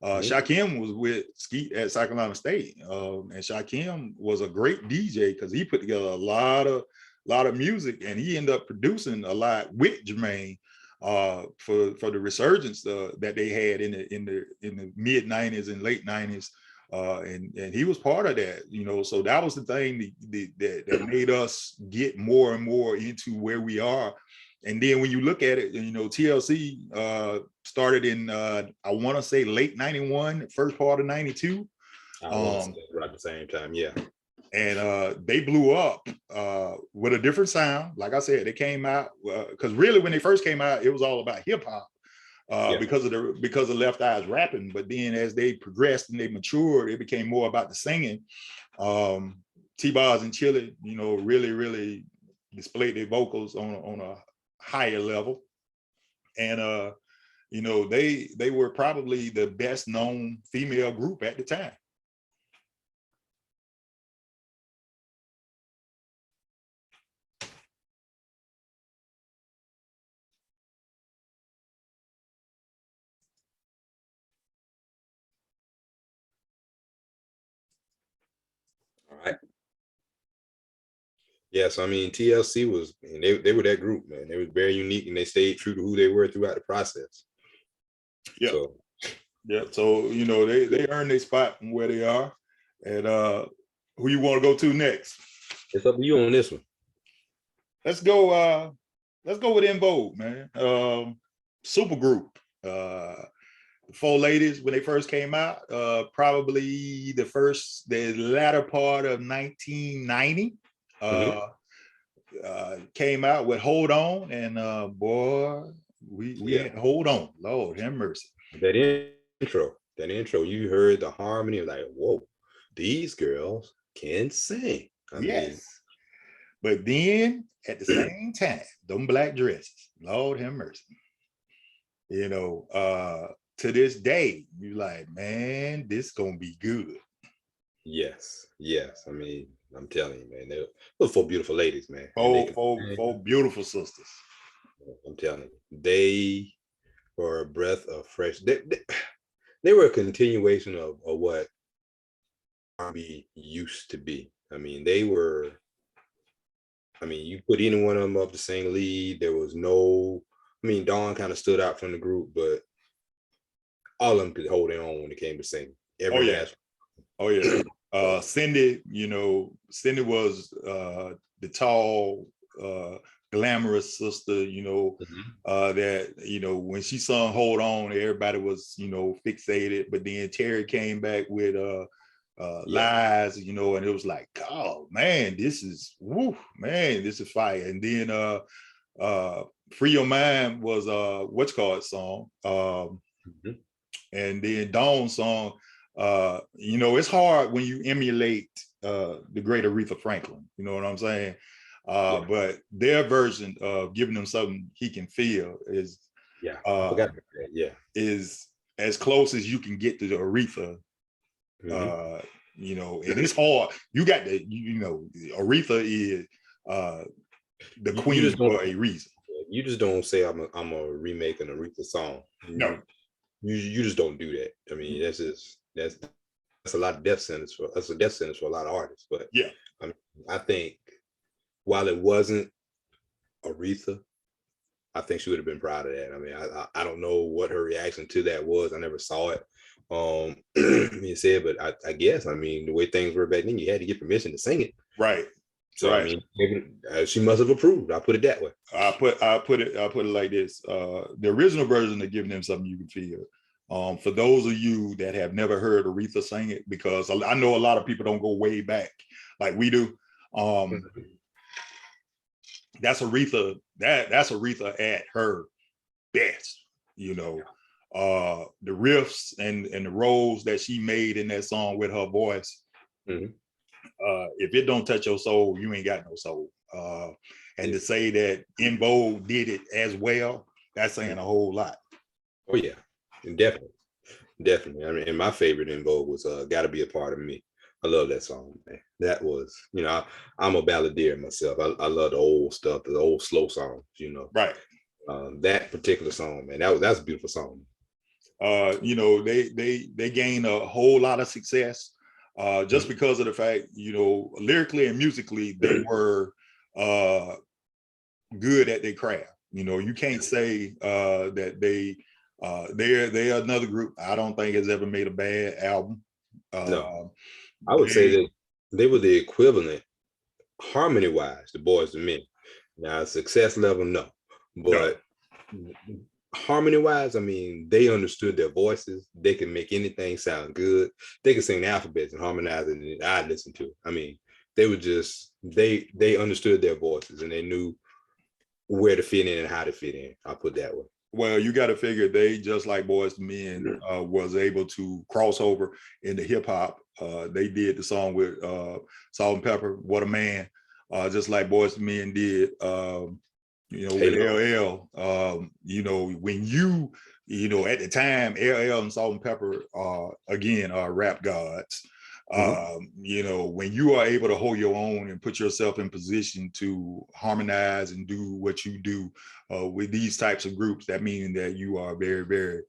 Shakim was with Skeet at South Carolina State. And Shakim was a great DJ because he put together a lot of music, and he ended up producing a lot with Jermaine for the resurgence that they had in the mid 90s and late 90s. And he was part of that, you know, so that was the thing that made us get more and more into where we are. And then when you look at it, you know, TLC started in, I want to say late 91, first part of 92. Right at the same time, yeah. And they blew up with a different sound. Like I said, they came out, because really when they first came out, it was all about hip hop. Because of Left Eyes rapping, but then as they progressed and they matured, it became more about the singing. T-Boz and Chili, you know, really displayed their vocals on a higher level, and you know, they were probably the best known female group at the time. All right. Yes, I mean, TLC was, and they were that group, man. They was very unique, and they stayed true to who they were throughout the process. Yeah. So you know, they earned their spot from where they are. And who you want to go to next? It's up to you on this one. Let's go with En Vogue, man. Supergroup. The Four Ladies, when they first came out, probably the latter part of 1990, came out with Hold On, and boy, we had to hold on. Lord have mercy. That intro, you heard the harmony, like, whoa, these girls can sing. I mean, but then at the same time, them black dresses, Lord have mercy. You know, to this day, you're like, man, this gonna be good. Yes. I mean, I'm telling you, man, they're four beautiful ladies, man. Four beautiful sisters. I'm telling you, they were a breath of fresh. They were a continuation of what R&B used to be. I mean, you put any one of them up to sing lead, there was no. I mean, Dawn kind of stood out from the group, but all of them could hold their own when it came to singing. Oh yeah. Cindy, you know, Cindy was the tall, glamorous sister, you know, that, you know, when she sung Hold On, everybody was, you know, fixated. But then Terry came back with Lies, you know, and it was like, oh man, this is fire. And then Free Your Mind was song. And then Dawn's song, you know, it's hard when you emulate the great Aretha Franklin, you know what I'm saying? But their version of Giving Him Something He Can Feel is is as close as you can get to the Aretha. You know, and it's hard. You got to, you know, Aretha is the queen for a reason. You just don't say I'm a remake an Aretha song. No. You just don't do that. I mean, that's a lot of death sentence for a lot of artists. But yeah, I mean, I think while it wasn't Aretha, I think she would have been proud of that. I mean, I don't know what her reaction to that was. I never saw it. You said, but I guess, I mean, the way things were back then, you had to get permission to sing it. Right. So right. I mean, she must have approved. I'll put it that way. I'll put it like this. The original version of Giving Them Something You Can Feel For those of you that have never heard Aretha sing it, because I know a lot of people don't go way back like we do. That's Aretha. That's Aretha at her best. You know, the riffs and the rolls that she made in that song with her voice. If it don't touch your soul, you ain't got no soul. And to say that En Vogue did it as well, that's saying a whole lot. Oh yeah, definitely. I mean, and my favorite En Vogue was "Gotta Be a Part of Me." I love that song, man. That was, you know, I'm a balladeer myself. I love the old stuff, the old slow songs, you know. Right. That particular song, man, that's a beautiful song. You know, they gained a whole lot of success just because of the fact, you know, lyrically and musically, they were good at their craft. You know, you can't say that they're another group I don't think has ever made a bad album. No, I would say that they were the equivalent harmony wise, the Boyz II Men. Now success level, no, but harmony wise, I mean, they understood their voices. They can make anything sound good. They could sing the alphabets and harmonize it, and I'd listen to it. I mean, they were just they understood their voices and they knew where to fit in and how to fit in. I'll put that way. Well, you got to figure they, just like Boyz II Men, was able to cross over into hip hop. They did the song with Salt-N-Pepa, "What a Man," just like Boyz II Men did. You know, with LL. You know, when you know, at the time, LL and Salt-N-Pepa again are rap gods. You know, when you are able to hold your own and put yourself in position to harmonize and do what you do with these types of groups, that means that you are very, very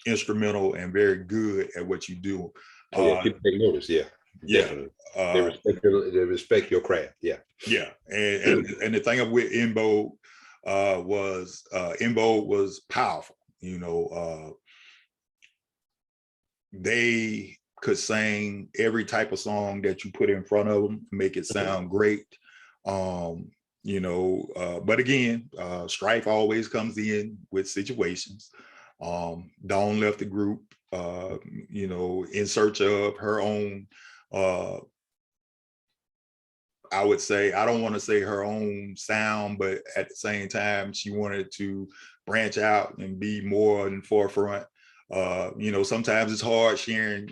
instrumental and very good at what you do. Yeah, people take notice. Yeah, definitely. They respect your craft. Yeah, yeah. And the thing with En Vogue was En Vogue was powerful. You know, they could sing every type of song that you put in front of them, make it sound great. You know, but again, strife always comes in with situations. Dawn left the group, you know, in search of her own, I would say, I don't want to say her own sound, but at the same time, she wanted to branch out and be more in the forefront. You know, sometimes it's hard sharing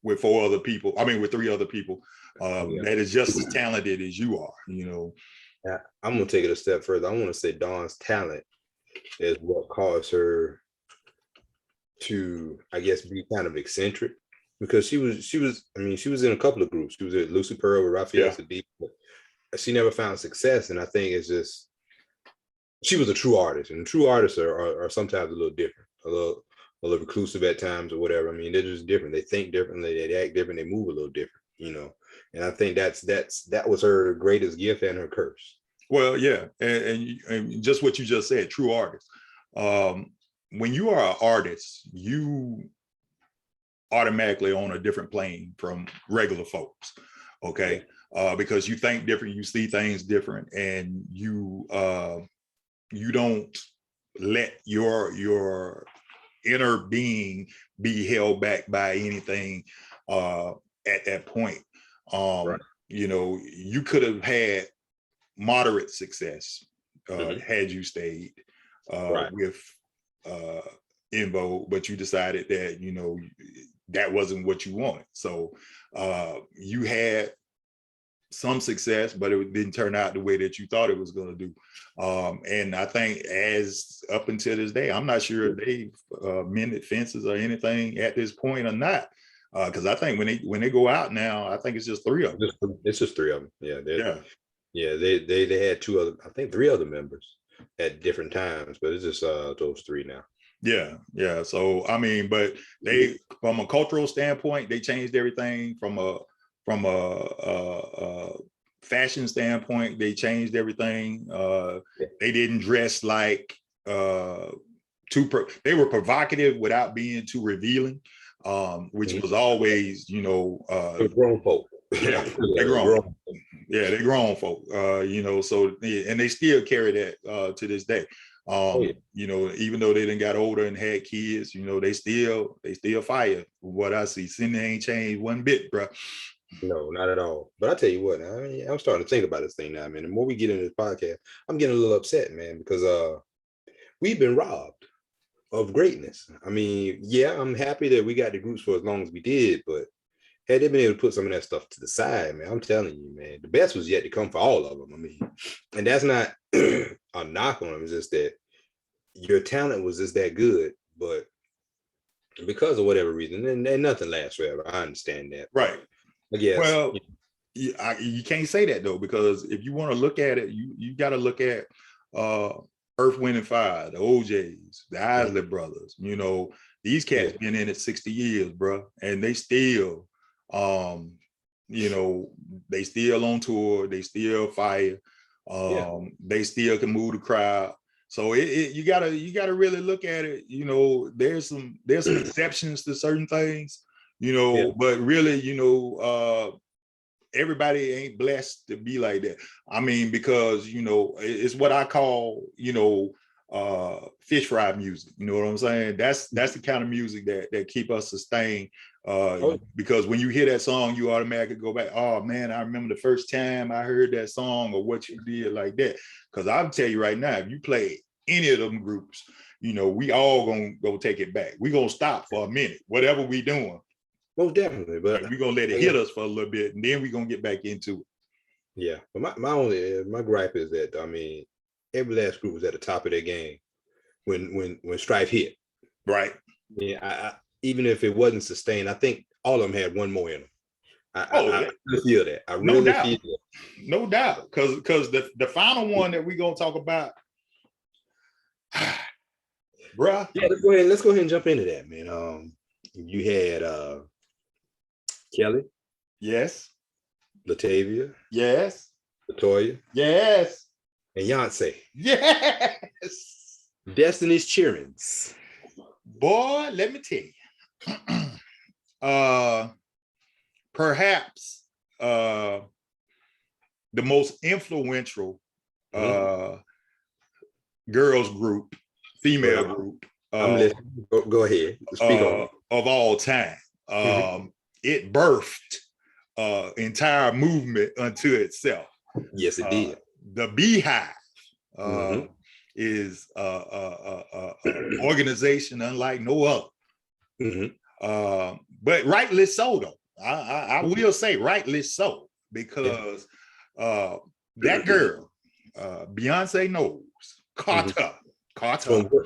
with 4 other people. I mean, with 3 other people that is just as talented as you are. You know, I'm gonna take it a step further. I want to say Dawn's talent is what caused her to, I guess, be kind of eccentric, because she was. I mean, she was in a couple of groups. She was at Lucy Pearl with Raphael Saadiq, but she never found success. And I think it's just, she was a true artist, and true artists are sometimes a little different, a little reclusive at times or whatever. I mean, they're just different. They think differently, they act different, they move a little different, you know. And I think that was her greatest gift and her curse. Well, yeah, and just what you just said, true artist. When you are an artist, you automatically on a different plane from regular folks, okay? Because you think different, you see things different, and you don't let your inner being be held back by anything at that point. You know, you could have had moderate success had you stayed with En Vogue, but you decided that, you know, that wasn't what you wanted. So you had some success, but it didn't turn out the way that you thought it was going to do. And I think as up until this day, I'm not sure if they've mended fences or anything at this point or not. Because I think when they go out now, I think it's just 3 of them. It's just 3 of them. Yeah, they had 2 other, I think 3 other members at different times, but it's just those 3 now. Yeah. So I mean, but they, from a cultural standpoint, they changed everything. From a fashion standpoint, they changed everything. They didn't dress like they were provocative without being too revealing, which was always, you know, grown folk. Yeah, they're grown. Yeah, they're grown folk. You know, so and they still carry that to this day. Oh yeah. You know, even though they didn't got older and had kids, you know, they still fire. What I see, Cindy ain't changed one bit, bro. No, not at all. But I tell you what, I'm starting to think about this thing now, man. The more we get into this podcast, I'm getting a little upset, man, because we've been robbed of greatness. I mean, yeah, I'm happy that we got the groups for as long as we did, but had they been able to put some of that stuff to the side, man, I'm telling you, man, the best was yet to come for all of them. I mean, and that's not a knock on them, it's just that your talent was just that good, but because of whatever reason, and nothing lasts forever. I understand that. Right. I guess. Well, you can't say that though, because if you want to look at it, you got to look at Earth, Wind and Fire, the OJs, the Isley Brothers. You know, these cats been in it 60 years, bro, and they still, you know, they still on tour, they still fire, they still can move the crowd. So you gotta really look at it. You know, there's some exceptions to certain things, you know, but really, you know, everybody ain't blessed to be like that. I mean, because, you know, it's what I call, you know, fish fry music. You know what I'm saying? That's the kind of music that keep us sustained. Because when you hear that song, you automatically go back, oh man, I remember the first time I heard that song or what you did like that. Because I'll tell you right now, if you play any of them groups, you know, we all gonna go take it back. We gonna stop for a minute, whatever we doing. Most definitely, but we're gonna let it hit us for a little bit, and then we're gonna get back into it. Yeah, but my gripe is that, I mean, every last group was at the top of their game when Strife hit. Right. Yeah, I even if it wasn't sustained, I think all of them had one more in them. I feel that. I really feel that. No doubt, because the final one that we're gonna talk about, bruh. Yeah, let's go ahead and jump into that, man. You had Kelly. Yes. Latavia. Yes. Latoya. Yes. And Beyonce. Yes. Destiny's Cheerings. Boy, let me tell you. Perhaps the most influential girls group, female group. I'm listening. Go ahead. Speak on it. Of all time. It birthed entire movement unto itself. Yes, it did. The Beehive is an organization unlike no other. But rightly so, though. I will say rightly so, because that girl, Beyonce Knowles, Carter.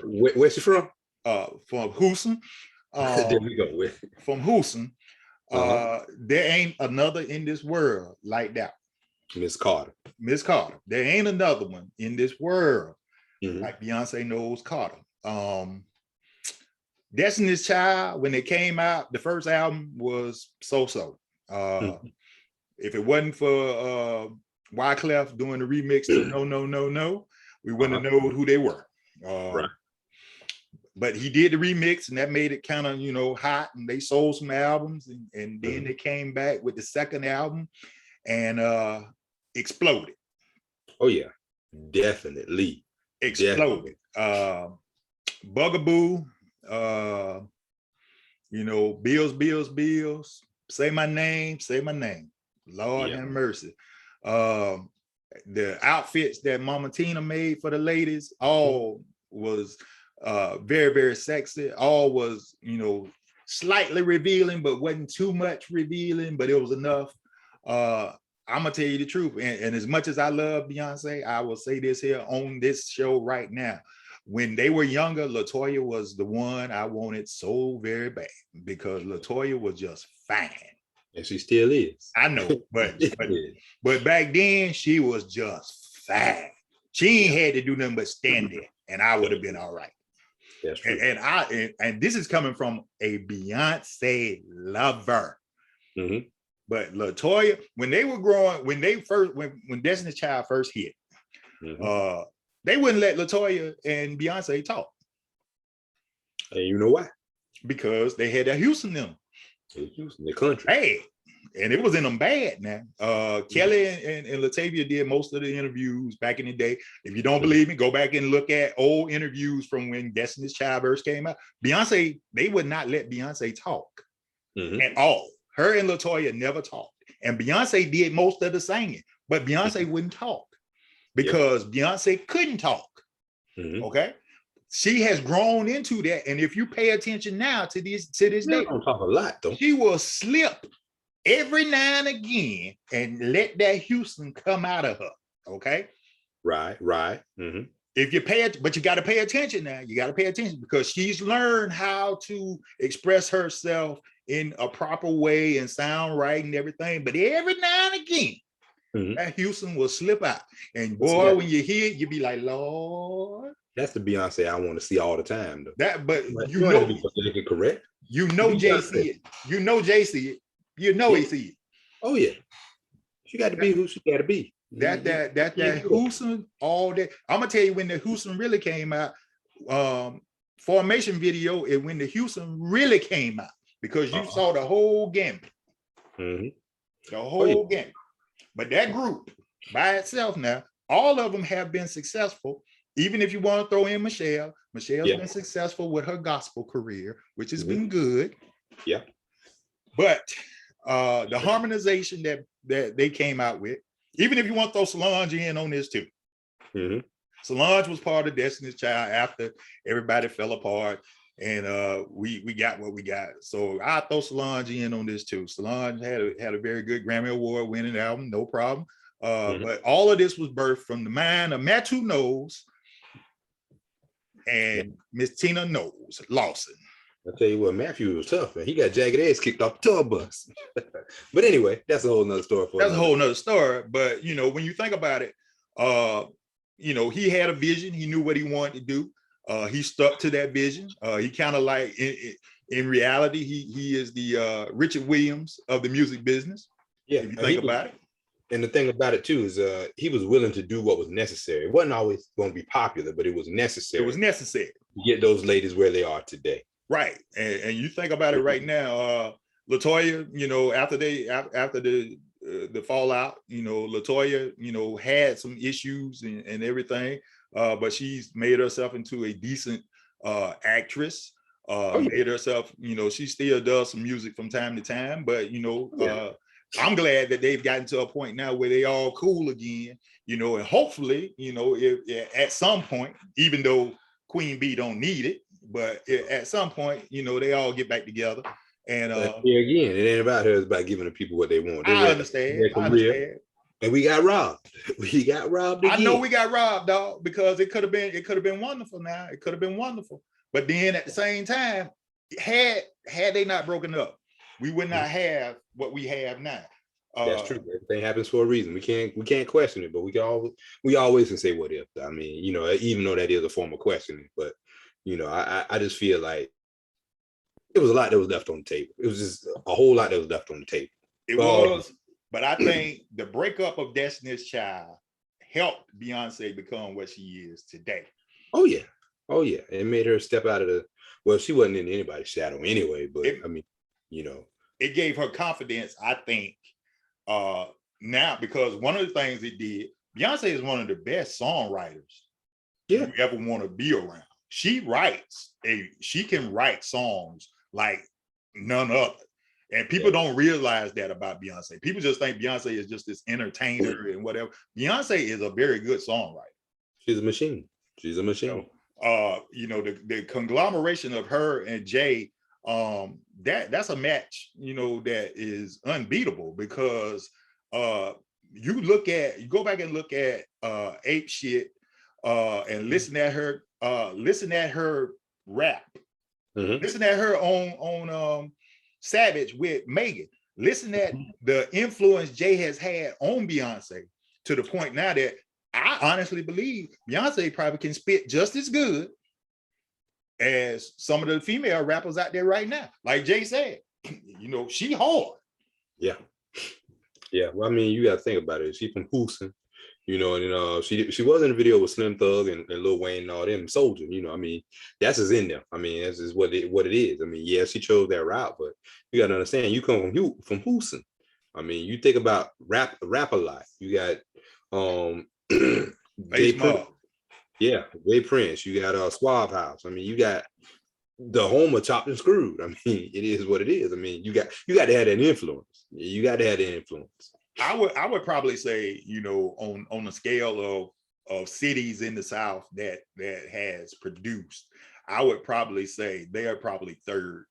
Where's she from? From Houston. There we go. From Houston. There ain't another in this world like that. Miss Carter. There ain't another one in this world like Beyonce Knowles Carter. Destiny's Child, when it came out, the first album was so-so. If it wasn't for Wyclef doing the remix to No, we wouldn't have known who they were. Right. But he did the remix, and that made it kind of, you know, hot, and they sold some albums, and then they came back with the second album and exploded. Oh yeah, definitely exploded. Bugaboo, you know, bills, say my name, Lord have mercy. The outfits that Mama Tina made for the ladies, all was very, very sexy. All was, you know, slightly revealing, but wasn't too much revealing, but it was enough. I'm gonna tell you the truth, and as much as I love Beyonce, I will say this here on this show right now. When they were younger, Latoya was the one I wanted so very bad, because Latoya was just fine. And she still is. I know, but back then she was just fine. She ain't had to do nothing but stand there, and I would have been all right. That's true. And this is coming from a Beyonce lover. But Latoya, when they were growing, when Destiny's Child first hit, they wouldn't let Latoya and Beyonce talk. And you know why? Because they had that Houston in them. Houston, the country. Hey, and it was in them bad now. Kelly and Latavia did most of the interviews back in the day. If you don't believe me, go back and look at old interviews from when Destiny's Child first came out. Beyonce, they would not let Beyonce talk at all. Her and LaToya never talked. And Beyonce did most of the singing, but Beyonce wouldn't talk because Beyonce couldn't talk. Okay. She has grown into that. And if you pay attention now to this day, don't talk a lot though. She will slip every now and again and let that Houston come out of her. Okay. Right. If you pay it, but you got to pay attention now. You got to pay attention because she's learned how to express herself in a proper way and sound right and everything. But every now and again, that Houston will slip out. And boy, when you hear it, you be like, Lord. That's the Beyonce I want to see all the time, though. But you know, to be politically correct. You know, Jay see it. You know, Jay see it. You know, he see it. Oh yeah, she got to be who she got to be. That Houston all day. I'm gonna tell you when the Houston really came out. Formation video is when the Houston really came out because you saw the whole gambit. The whole gambit. But that group by itself now, all of them have been successful. Even if you want to throw in Michelle's been successful with her gospel career, which has been good. Yeah. But the harmonization that they came out with, even if you want to throw Solange in on this too. Solange was part of Destiny's Child after everybody fell apart and we got what we got. So I throw Solange in on this too. Solange had a very good Grammy Award winning album, no problem. But all of this was birthed from the mind of Matthew Knowles and Miss Tina Knowles Lawson. I tell you what, Matthew was tough, man. He got jagged edge kicked off the tour bus. But anyway, that's a whole nother story. That's a whole nother story. But you know, when you think about it, you know, he had a vision. He knew what he wanted to do. He stuck to that vision. He kind of like in reality, he is the Richard Williams of the music business. Yeah, if you think about it. And the thing about it too is he was willing to do what was necessary. It wasn't always going to be popular, but it was necessary. It was necessary to get those ladies where they are today. Right. And you think about it right now, LaToya, you know, after the fallout, you know, LaToya, you know, had some issues and everything, but she's made herself into a decent actress. Made herself, you know, she still does some music from time to time, but you know, I'm glad that they've gotten to a point now where they all cool again, you know, and hopefully, you know, if at some point, even though Queen Bee don't need it, but at some point, you know, they all get back together. And here again, it ain't about her, it's about giving the people what they want. I understand. And we got robbed. We got robbed again. I know we got robbed, dog, because it could have been wonderful now. It could have been wonderful. But then at the same time, had they not broken up, we would not have what we have now. That's true. Everything happens for a reason. We can't question it, but we always can say what if. I mean, you know, even though that is a form of questioning, but you know, I just feel like it was a lot that was left on the table. It was just a whole lot that was left on the table. It was, but I think the breakup of Destiny's Child helped Beyonce become what she is today. Oh yeah. It made her step out of the, well, she wasn't in anybody's shadow anyway, but I mean, you know. It gave her confidence, I think, now, because one of the things it did, Beyonce is one of the best songwriters you ever want to be around. She can write songs like none other. And people don't realize that about Beyonce. People just think Beyonce is just this entertainer and whatever. Beyonce is a very good songwriter. She's a machine. You know, the conglomeration of her and Jay, that's a match, you know, that is unbeatable because you go back and look at Ape Shit and listen at her rap. Listen at her on Savage with Megan. Listen at the influence Jay has had on Beyonce to the point now that I honestly believe Beyonce probably can spit just as good as some of the female rappers out there right now. Like Jay said, you know, she hard. Yeah. Well, I mean, you got to think about it. She from Houston, you know, and she was in a video with Slim Thug and Lil Wayne and all them, Soldier. You know, I mean, that's just in there. I mean, that's just what it is. I mean, yeah, she chose that route, but you got to understand, you come from Houston. I mean, you think about rap a lot. You got Jay Face Prince, Mob. yeah, Jay Prince. You got Suave House. I mean, you got the home of Chopped and Screwed. I mean, it is what it is. I mean, you got to have that influence. You got to have the influence. I would probably say, you know, on the scale of cities in the South that has produced, I would probably say they are probably third,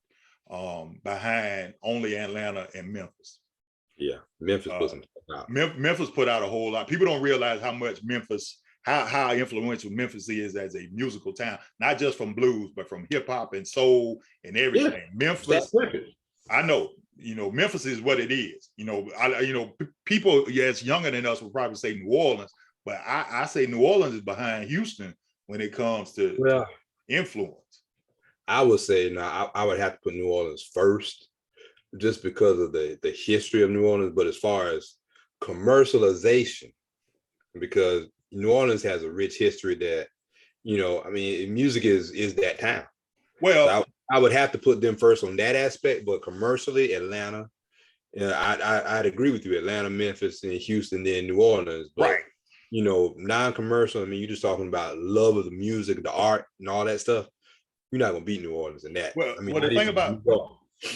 behind only Atlanta and Memphis. Yeah, Memphis put some stuff out. Memphis put out a whole lot. People don't realize how much how influential Memphis is as a musical town, not just from blues, but from hip hop and soul and everything. Yeah, Memphis, I know, you know, Memphis is what it is. You know, people, yes, younger than us will probably say New Orleans, but I say New Orleans is behind Houston when it comes to influence. I would say now I would have to put New Orleans first, just because of the history of New Orleans. But as far as commercialization, because New Orleans has a rich history that, you know, I mean, music is that town. Well, so I would have to put them first on that aspect, but commercially, Atlanta, I'd agree with you. Atlanta, Memphis, and Houston, then New Orleans. But, right. You know, non-commercial, I mean, you're just talking about love of the music, the art, and all that stuff. You're not gonna beat New Orleans in that. Well, I mean, the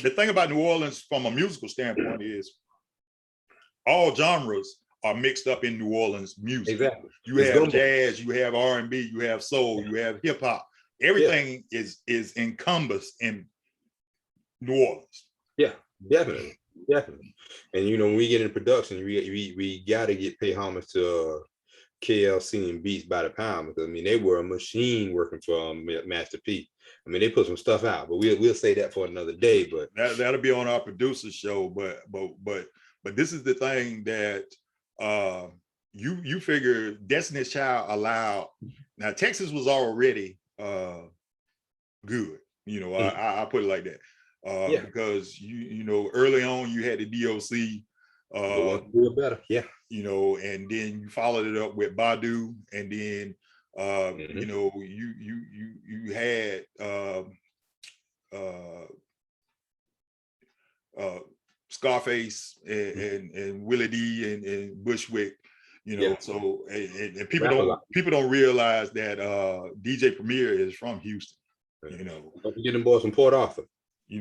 thing about New Orleans from a musical standpoint is all genres are mixed up in New Orleans music. Exactly. You have jazz, you have R&B, you have soul, you have hip hop. Everything is encompassed in New Orleans. Yeah, definitely. And you know, when we get in production, we got to pay homage to KLC and Beats by the Pound, because I mean they were a machine working for Master P. I mean they put some stuff out, but we'll say that for another day. But that'll be on our producer show. But this is the thing that you figure Destiny's Child allowed. Now Texas was already good, you know. I put it like that, because you know, early on you had the DOC. Better, yeah. You know, and then you followed it up with Badu, and then you know, you had Scarface and Willie D and Bushwick, you know. So and people don't realize that DJ Premier is from Houston, you know. Don't forget them boys from Port Arthur. You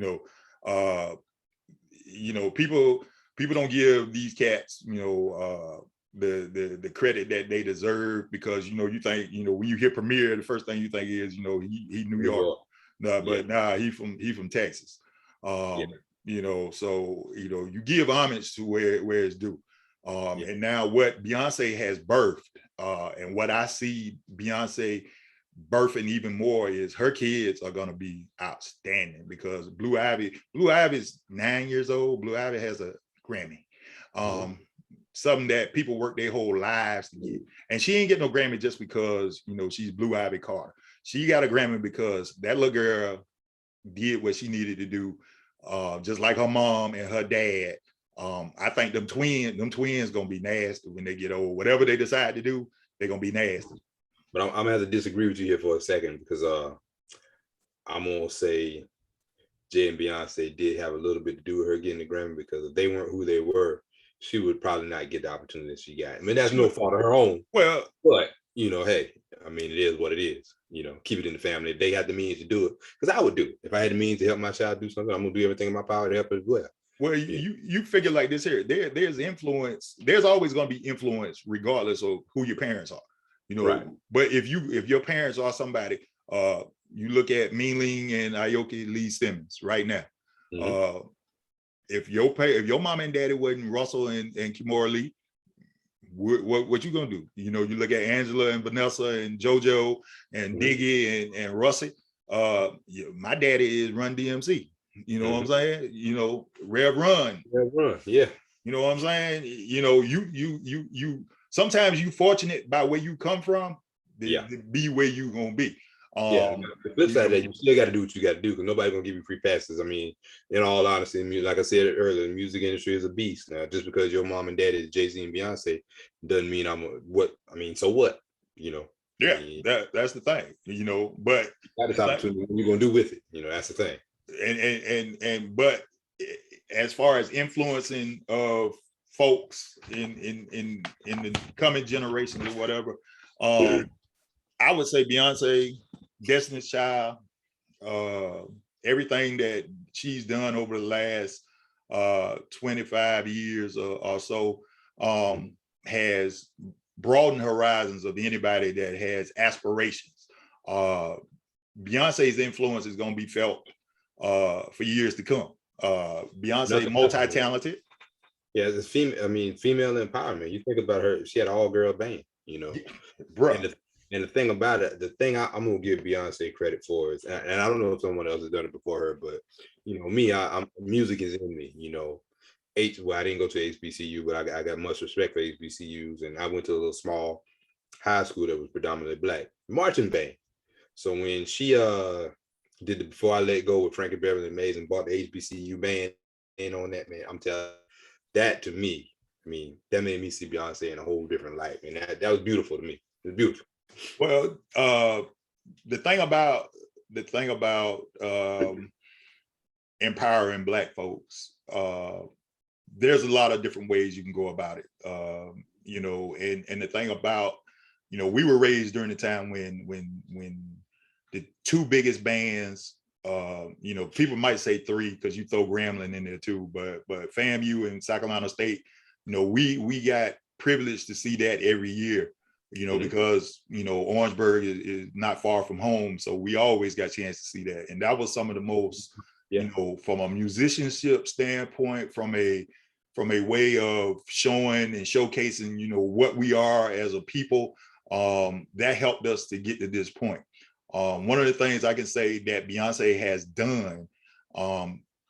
know, people don't give these cats, you know, the credit that they deserve, because, you know, you think, you know, when you hear Premier, the first thing you think is, you know, he New York. No, but he from Texas. You know, so, you know, you give homage to where it's due. And now what Beyonce has birthed, and what I see Beyonce birthing even more, is her kids are going to be outstanding, because Blue Ivy's 9 years old. Blue Ivy has a Grammy, something that people work their whole lives to get, and she ain't get no Grammy just because, you know, she's Blue Ivy Carter. She got a Grammy because that little girl did what she needed to do, just like her mom and her dad. I think them twins gonna be nasty when they get old. Whatever they decide to do, they're gonna be nasty. But I'm gonna have to disagree with you here for a second, because I'm gonna say Jay and Beyonce did have a little bit to do with her getting the Grammy, because if they weren't who they were, she would probably not get the opportunity that she got. I mean, that's no fault of her own. Well, but, you know, hey, I mean, it is what it is. You know, keep it in the family. If they had the means to do it, because I would do it. If I had the means to help my child do something, I'm gonna do everything in my power to help it as well. Well, you figure like this here. There's influence. There's always going to be influence, regardless of who your parents are. You know, right. But if your parents are somebody, you look at Mealing and Aoki Lee Simmons right now. If your mom and daddy wasn't Russell and Kimora Lee, what you gonna do? You know, you look at Angela and Vanessa and JoJo and Diggy and Russie. My daddy is Run DMC. You know what I'm saying? You know, Rev Run, yeah. You know what I'm saying? You know, you sometimes you fortunate by where you come from to be where you gonna be. The flip side of that, you still got to do what you got to do, because nobody's gonna give you free passes. I mean, in all honesty, like I said earlier, the music industry is a beast. Now, just because your mom and dad is Jay-Z and Beyonce doesn't mean so what? You know? Yeah, I mean, that's the thing. You know, but that is opportunity. What you're gonna do with it? You know, that's the thing. But as far as influencing of folks in the coming generations or whatever, I would say Beyonce, Destiny's Child, everything that she's done over the last 25 years or so has broadened horizons of anybody that has aspirations. Beyonce's influence is going to be felt for years to come. Beyonce, multi-talented. Yeah, the female. I mean, female empowerment. You think about her; she had an all-girl band. Bro. And the thing about it, the thing I'm gonna give Beyonce credit for is, and I don't know if someone else has done it before her, but me, I'm music is in me. Well, I didn't go to HBCU, but I got much respect for HBCUs, and I went to a little small high school that was predominantly black marching band. So when she did the Before I Let Go with Frankie Beverly and Mays and bought the HBCU band in on that, man, I'm telling that, to me, I mean, that made me see Beyonce in a whole different light, and that was beautiful to me. It was beautiful. Well, the thing about empowering Black folks, there's a lot of different ways you can go about it. And the thing about, we were raised during the time when the two biggest bands, people might say three because you throw Grambling in there too, but FAMU and South Carolina State, we got privileged to see that every year, because Orangeburg is not far from home, so we always got a chance to see that, and that was some of the most, from a musicianship standpoint, from a way of showing and showcasing, what we are as a people, that helped us to get to this point. One of the things I can say that Beyonce has done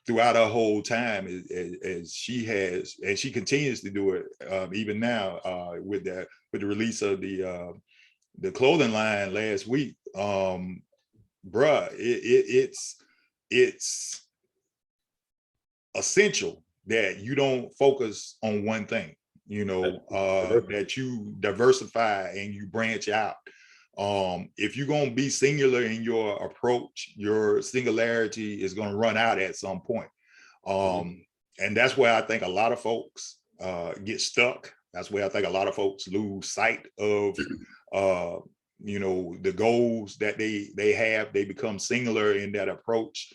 throughout her whole time is she has, and she continues to do it even now with the release of the clothing line last week. It's essential that you don't focus on one thing, that you diversify and you branch out. If you're going to be singular in your approach, your singularity is going to run out at some point. And that's where I think a lot of folks get stuck. That's where I think a lot of folks lose sight of, the goals that they have. They become singular in that approach.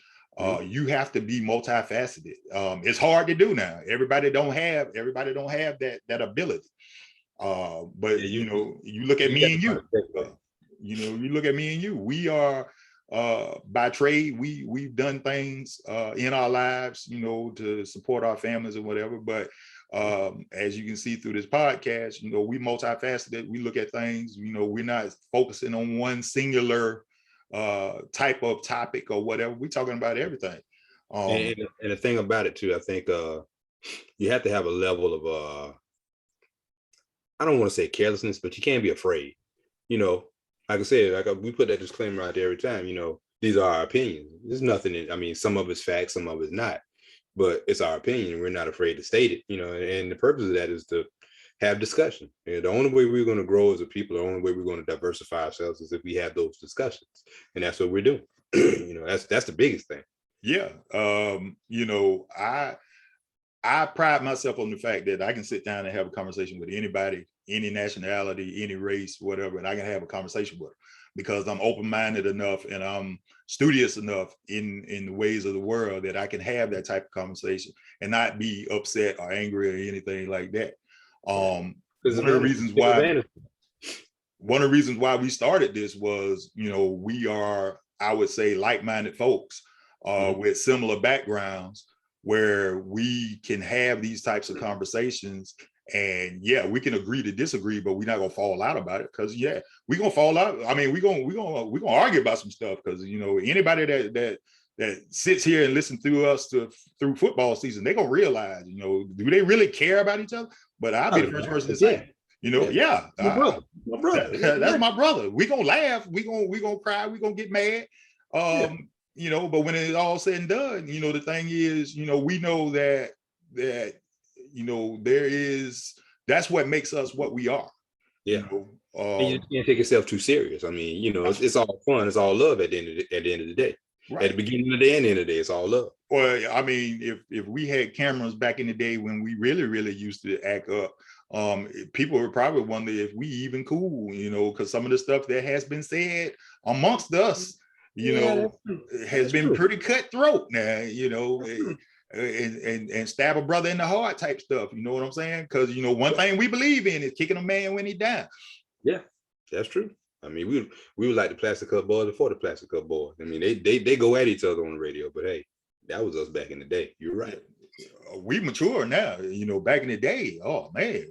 You have to be multifaceted. It's hard to do now. Everybody don't have that ability. But you look at me and you. You look at me and you. We are by trade. We've done things in our lives, to support our families or whatever. But as you can see through this podcast, we multifaceted. We look at things. We're not focusing on one singular type of topic or whatever. We're talking about everything. And the thing about it too, I think you have to have a level of I don't want to say carelessness, but you can't be afraid. Like I said, we put that disclaimer out there every time. These are our opinions. There's nothing. Some of it's facts, some of it's not, but it's our opinion. We're not afraid to state it. And the purpose of that is to have discussion. The only way we're going to grow as a people, the only way we're going to diversify ourselves is if we have those discussions, and that's what we're doing. That's the biggest thing. Yeah. I pride myself on the fact that I can sit down and have a conversation with anybody, any nationality, any race, whatever, and I can have a conversation with them because I'm open-minded enough and I'm studious enough in the ways of the world that I can have that type of conversation and not be upset or angry or anything like that. One of the reasons why we started this was, we are, I would say, like-minded folks with similar backgrounds, where we can have these types of conversations, and we can agree to disagree, but we're not gonna fall out about it, because we're gonna fall out. I mean, we're gonna argue about some stuff, because anybody that sits here and listens through us through football season, they're gonna realize, do they really care about each other? But I'll be the first person to say, my brother. That's my brother. We're gonna laugh, we're gonna cry, we're gonna get mad. But when it's all said and done, the thing is, we know that that's what makes us what we are. And you can't take yourself too serious. I mean, it's all fun, it's all love at the end of the day. At the beginning of the day and end of the day, it's all up. Well, I mean, if we had cameras back in the day when we really used to act up, people would probably wonder if we even cool, you know, because some of the stuff that has been said amongst us, you know, has been pretty cutthroat now, you know, and stab a brother in the heart type stuff. You know what I'm saying? Because, you know, one thing we believe in is kicking a man when he dies. Yeah, that's true. I mean, we were like the Plastic Cup Boys before the Plastic Cup Boys. I mean, they go at each other on the radio, but hey, that was us back in the day. You're right. We mature now. You know, back in the day, oh man,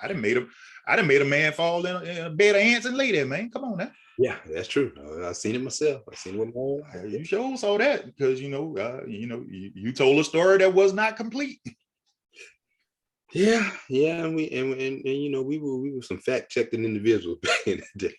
I done made a man fall in a bed of ants and lay there, man. Come on now. Yeah, that's true. I've seen it myself. I've seen it with my own eyes. You sure saw that because you told a story that was not complete. Yeah, and you know, we were some fact-checking individuals back in the day.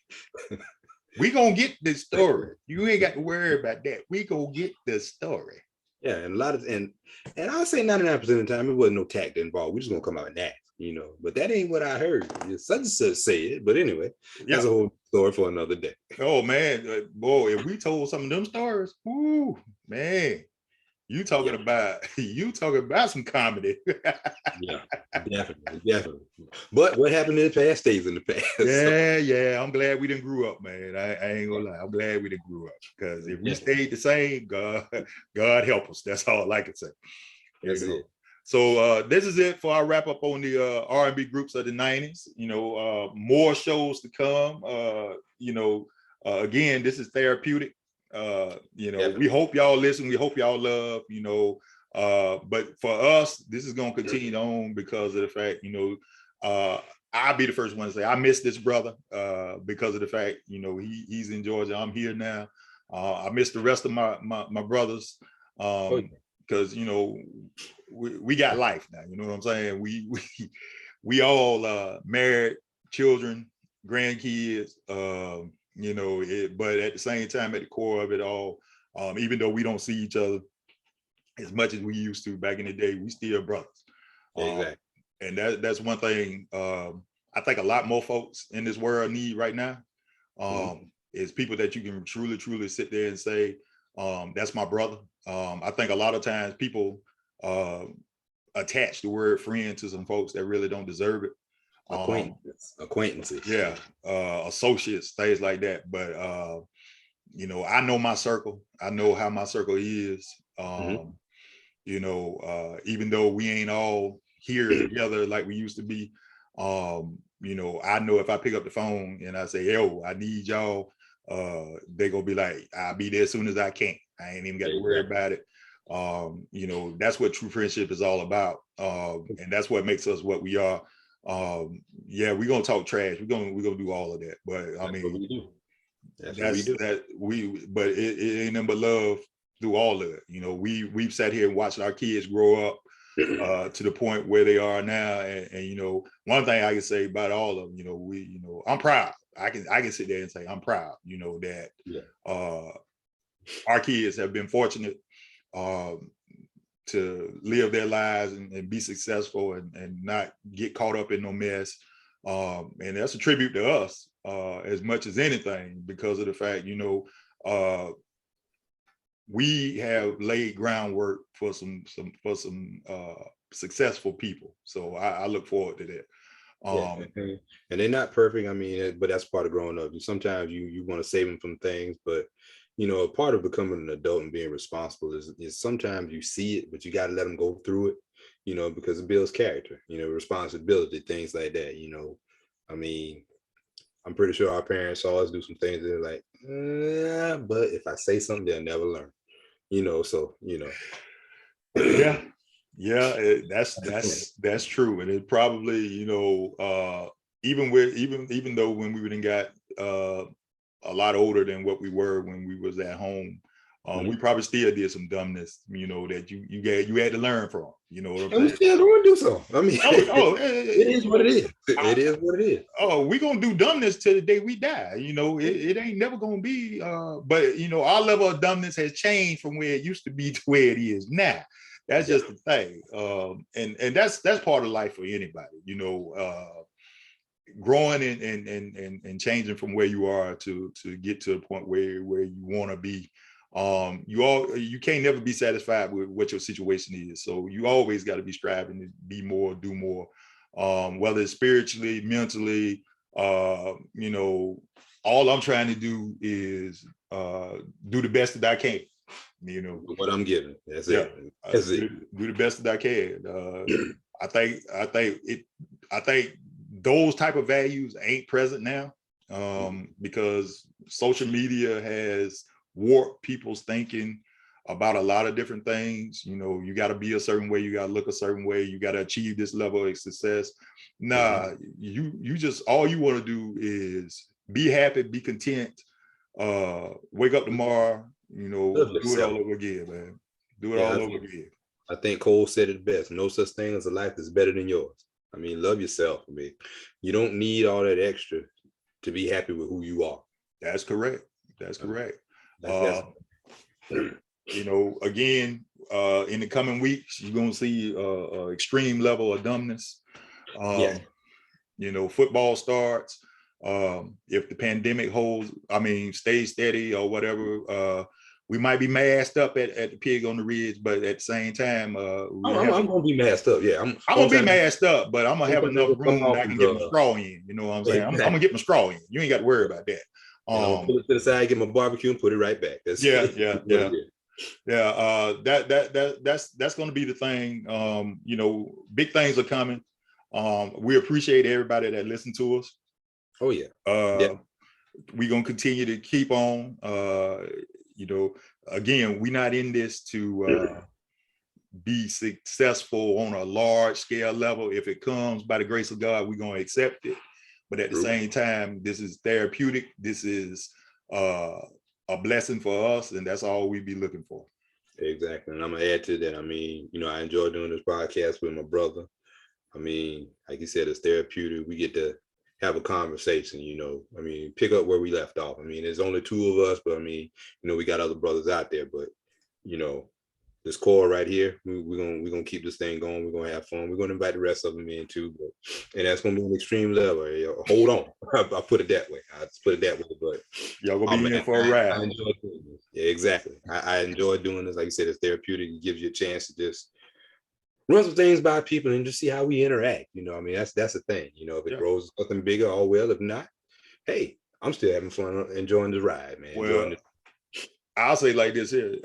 We gonna get this story. You ain't got to worry about that. We gonna get the story. Yeah, and a lot of and I'll say 99% of the time it wasn't no tact involved. We just gonna come out and act, you know. But that ain't what I heard. Such and such say it. But anyway, that's a whole story for another day. Oh man, boy, if we told some of them stories, whoo, man, you talking about some comedy. Yeah, definitely. But what happened in the past stays in the past. Yeah. I'm glad we didn't grow up, man. I ain't gonna lie. I'm glad we didn't grow up because if we stayed the same, God help us. That's all I can say. That's it. So this is it for our wrap up on the R&B groups of the 90s. You know, more shows to come. Again, this is therapeutic. We hope y'all listen. We hope y'all love, but for us, this is going to continue on because of the fact, I'll be the first one to say I miss this brother because of the fact, he's in Georgia. I'm here now. I miss the rest of my brothers because, we got life now. You know what I'm saying? We all married, children, grandkids, but at the same time, at the core of it all, even though we don't see each other as much as we used to back in the day, we still brothers. Exactly. And that's one thing I think a lot more folks in this world need right now is people that you can truly sit there and say, that's my brother. I think a lot of times people attach the word friend to some folks that really don't deserve it. Acquaintances. Yeah, associates, things like that. But I know my circle. I know how my circle is. Even though we ain't all here together like we used to be, I know if I pick up the phone and I say, yo, I need y'all, they gonna be like, I'll be there as soon as I can. I ain't even got to worry about it. That's what true friendship is all about. And that's what makes us what we are. We're gonna talk trash. We're gonna do all of that. But I mean, but it ain't nothing but love through all of it. We've sat here and watched our kids grow up to the point where they are now. And one thing I can say about all of them, I'm proud. I can sit there and say I'm proud, that our kids have been fortunate to live their lives and be successful and not get caught up in no mess. And that's a tribute to us as much as anything because of the fact, we have laid groundwork for some successful people. So I look forward to that. And they're not perfect. I mean, but that's part of growing up. Sometimes you want to save them from things, but a part of becoming an adult and being responsible is sometimes you see it, but you got to let them go through it, because it builds character, responsibility, things like that. I mean, I'm pretty sure our parents saw us do some things that they're like, but if I say something, they'll never learn, that's true. And it probably, even though when we wouldn't got a lot older than what we were when we was at home, we probably still did some dumbness, that you had to learn from. You know what I'm saying? We still going to do so. I mean, it is what it is. It is what it is. Oh, we gonna do dumbness till the day we die. It ain't never gonna be. But our level of dumbness has changed from where it used to be to where it is now. That's just the thing. And that's part of life for anybody. Growing and changing from where you are to get to a point where you want to be. You can't never be satisfied with what your situation is. So you always got to be striving to be more, do more, whether it's spiritually, mentally, you know, all I'm trying to do is do the best that I can, you know. What I'm giving. That's it. That's it. Do the best that I can. I think those type of values ain't present now, because social media has warped people's thinking about a lot of different things. You know, you got to be a certain way, you got to look a certain way, you got to achieve this level of success. Nah, you just, all you want to do is be happy, be content, wake up tomorrow, you know, do it all over again, man. Do it all over again. I think Cole said it best. No such thing as a life that's better than yours. I mean, love yourself. I mean, you don't need all that extra to be happy with who you are. That's correct. That's correct. You know, again, in the coming weeks, you're going to see extreme level of dumbness. You know, football starts. If the pandemic stays steady or whatever, we might be masked up at the Pig on the Ridge, but at the same time, I'm gonna be masked up. Yeah, I'm gonna be masked up, but I'm gonna have enough room that I can get my straw in. You know what I'm saying? I'm gonna get my straw in. You ain't got to worry about that. Pull it to the side, get my barbecue, and put it right back. That's that's going to be the thing. You know, big things are coming. We appreciate everybody that listened to us. Oh yeah. We're gonna continue to keep on. You know, again, we're not in this to be successful on a large scale level. If it comes by the grace of God, we're gonna accept it. But at the same time, this is therapeutic. This is a blessing for us, and that's all we be looking for. Exactly. And I'm gonna add to that. I mean, you know, I enjoy doing this podcast with my brother. I mean, like you said, it's therapeutic. We get to have a conversation, you know. I mean, pick up where we left off. I mean, there's only two of us, but I mean, you know, we got other brothers out there, but you know, this core right here, we're gonna keep this thing going. We're gonna have fun. We're gonna invite the rest of them in too, and that's gonna be an extreme level. Hold on, I'll put it that way. I'll put it that way. But y'all gonna be in for a ride. I enjoy doing this. Yeah, exactly. I enjoy doing this. Like you said, it's therapeutic. It gives you a chance to just run some things by people and just see how we interact. You know, I mean, that's the thing. You know, if it grows something bigger, all well. If not, hey, I'm still having fun, enjoying the ride, man. Well, I'll say like this here.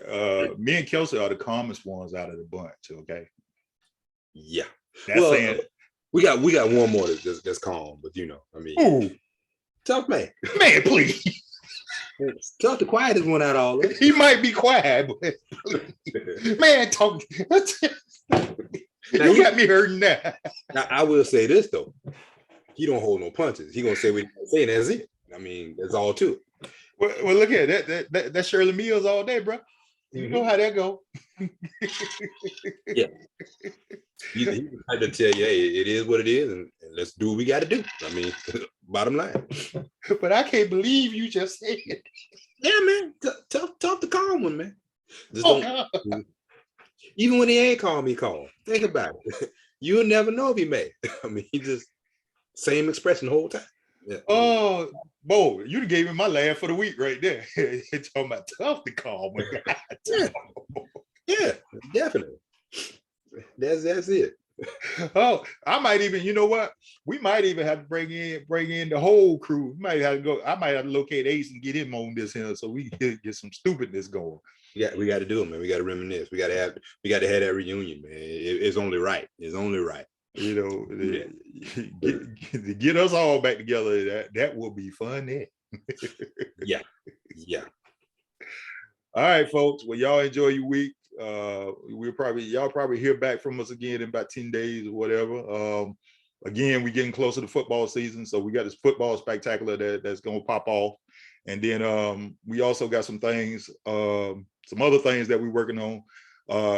Me and Kelsey are the calmest ones out of the bunch, okay? Yeah. That's saying we got one more that's calm, but you know, I mean, tough man. Man, please. Tough, the quietest one out of all of us. He might be quiet, but man, talk. You got me hurting now. Now, I will say this though. He don't hold no punches. He gonna say what he's saying. That's it. I mean, that's all to it. Well, look at that Shirley Mills all day, bro. You know how that go. Yeah. He had to tell you, hey, it is what it is, and let's do what we got to do. I mean, bottom line. But I can't believe you just said it. Yeah, man. Tough to calm one, man. Just don't. Even when he ain't calm, he calm. Think about it. You'll never know if he mad. I mean, he just same expression the whole time. Yeah. Oh, Bo, you gave me my laugh for the week right there. You're talking about tough to calm. Yeah, definitely. That's it. Oh, I might even, you know what? We might even have to bring in the whole crew. We might have to go. I might have to locate Ace and get him on this here so we can get some stupidness going. Yeah, we got to do it, man. We got to reminisce. We got to have that reunion, man. It's only right. It's only right. You know, get us all back together. That will be fun. Yeah. All right, folks. Well, y'all enjoy your week. Y'all probably hear back from us again in about 10 days or whatever. Again, we're getting closer to football season, so we got this football spectacular that's gonna pop off, and then we also got some things, some other things that we're working on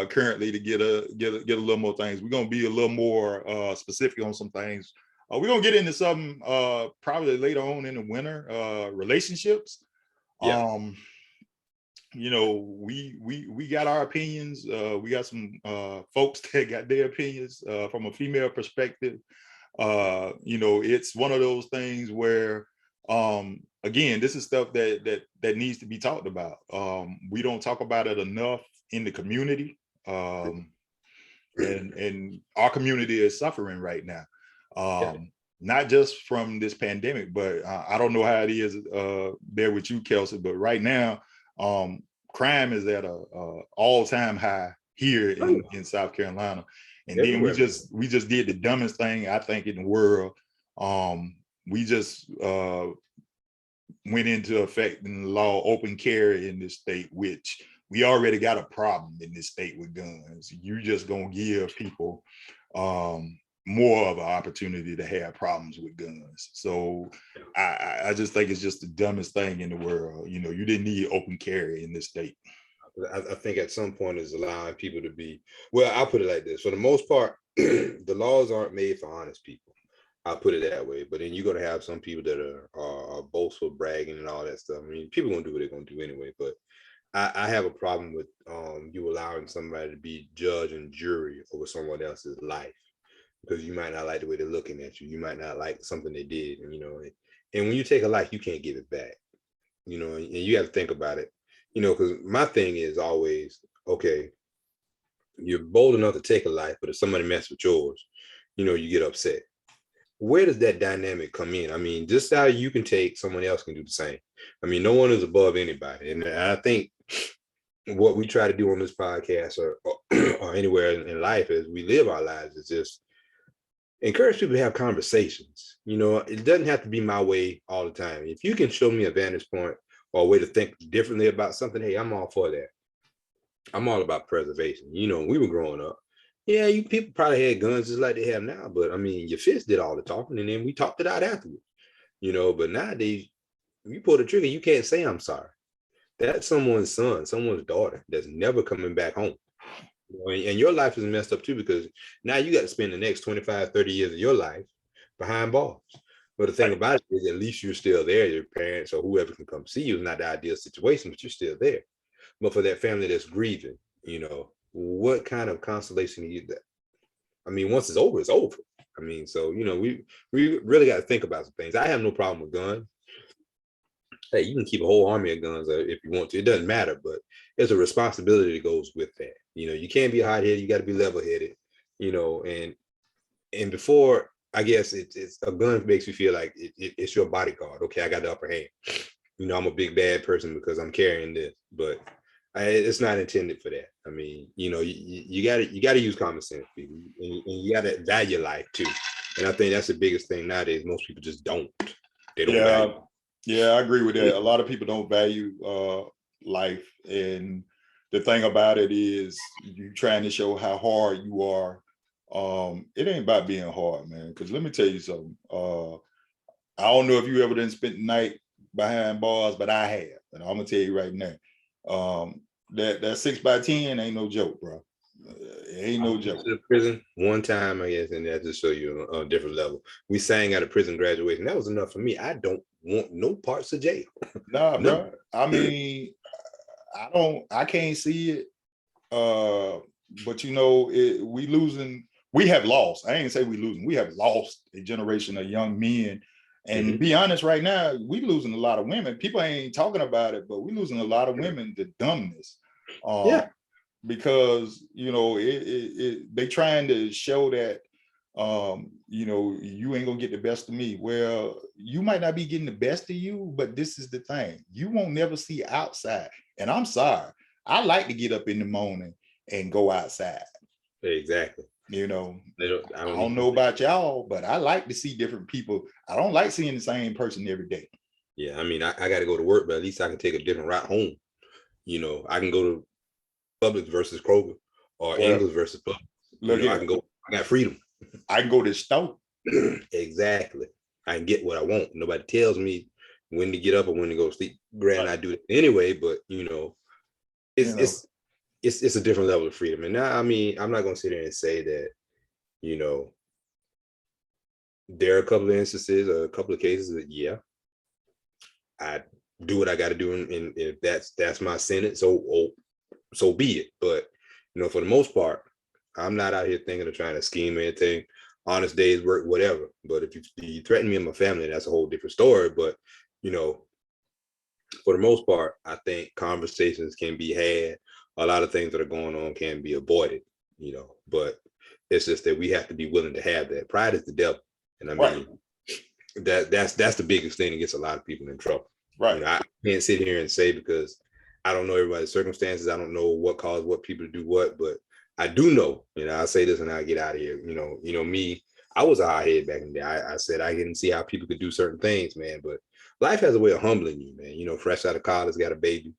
currently to get a little more things. We're gonna be a little more specific on some things. We're gonna get into something probably later on in the winter, relationships. Yeah. You know, we got our opinions. We got some folks that got their opinions from a female perspective. You know, it's one of those things where again, this is stuff that needs to be talked about. We don't talk about it enough in the community. And our community is suffering right now. Not just from this pandemic, but I don't know how it is there with you, Kelsey, but right now, crime is at a all-time high here in South Carolina. And everywhere. Then we just did the dumbest thing, I think, in the world. We just went into effect in the law open carry in this state, which we already got a problem in this state with guns. You just gonna give people more of an opportunity to have problems with guns. So I just think it's just the dumbest thing in the world. You know, you didn't need open carry in this state. I think at some point is allowing people to be, well, I'll put it like this. For the most part, the laws aren't made for honest people. I'll put it that way. But then you're going to have some people that are boastful, bragging and all that stuff. I mean, people are going to do what they're going to do anyway. But I have a problem with you allowing somebody to be judge and jury over someone else's life, because you might not like the way they're looking at you. You might not like something they did, and, you know, and when you take a life, you can't give it back, you know, and you have to think about it, you know, because my thing is always, okay, you're bold enough to take a life, but if somebody messes with yours, you know, you get upset. Where does that dynamic come in? I mean, just how you can take, someone else can do the same. I mean, no one is above anybody. And I think what we try to do on this podcast or anywhere in life as we live our lives is just encourage people to have conversations. You know, it doesn't have to be my way all the time. If you can show me a vantage point or a way to think differently about something, hey, I'm all for that. I'm all about preservation. You know, when we were growing up, yeah, you people probably had guns just like they have now, but I mean, your fist did all the talking, and then we talked it out afterwards. You know, but nowadays, you pull the trigger, you can't say I'm sorry. That's someone's son, someone's daughter that's never coming back home. You know, and your life is messed up too, because now you got to spend the next 25, 30 years of your life behind bars. But the thing about it is, at least you're still there. Your parents or whoever can come see you is not the ideal situation, but you're still there. But for that family that's grieving, you know, what kind of consolation do you get? I mean, once it's over, it's over. I mean, so, you know, we really got to think about some things. I have no problem with guns. Hey, you can keep a whole army of guns if you want to. It doesn't matter, but there's a responsibility that goes with that. You know, you can't be hot-headed. You got to be level-headed. You know, and before, I guess it's a gun makes you feel like it's your bodyguard. Okay, I got the upper hand. You know, I'm a big bad person because I'm carrying this, but it's not intended for that. I mean, you know, you got to use common sense, people, and you got to value life too. And I think that's the biggest thing nowadays. Most people just don't. They don't value. Yeah, I agree with that. A lot of people don't value life, and the thing about it is, you trying to show how hard you are. It ain't about being hard, man. Because let me tell you something. I don't know if you ever done spent the night behind bars, but I have, and I'm gonna tell you right now. That 6x10 ain't no joke, bro. It ain't no joke. To the prison one time, I guess, and that just show you on a different level. We sang at a prison graduation. That was enough for me. I don't want no parts of jail. Nah, no. Bro. I mean, I can't see it. But you know, we have lost. I ain't say we losing. We have lost a generation of young men. And to be honest, right now, we losing a lot of women. People ain't talking about it, but we losing a lot of women to dumbness. Because, you know, they trying to show that, you know, you ain't gonna get the best of me. Well, you might not be getting the best of you, but this is the thing. You won't never see outside. And I'm sorry. I like to get up in the morning and go outside. Exactly. You know, I don't know about y'all, but I like to see different people. I don't like seeing the same person every day. Yeah, I mean, I got to go to work, but at least I can take a different route home. You know, I can go to Publix versus Kroger, or Ingles versus Publix. Look, you know, I can go. I got freedom. I can go to the store. Exactly. I can get what I want. Nobody tells me when to get up or when to go to sleep. Granted, I do it anyway, but you know, it's a different level of freedom. And now, I mean, I'm not going to sit there and say that, you know, there are a couple of instances or a couple of cases that, yeah, I do what I got to do. And if that's my sentence, so be it. But, you know, for the most part, I'm not out here thinking of trying to scheme anything, honest days work, whatever. But if you threaten me and my family, that's a whole different story. But, you know, for the most part, I think conversations can be had. A lot of things that are going on can be avoided, but it's just that we have to be willing to have that. Pride is the devil. And I Right. mean, that's the biggest thing that gets a lot of people in trouble. Right. I can't sit here and say, because I don't know everybody's circumstances. I don't know what caused what people to do what, but I do know, I say this and I get out of here. Me, I was a hothead back in the day. I said I didn't see how people could do certain things, man. But life has a way of humbling you, man. Fresh out of college, got a baby.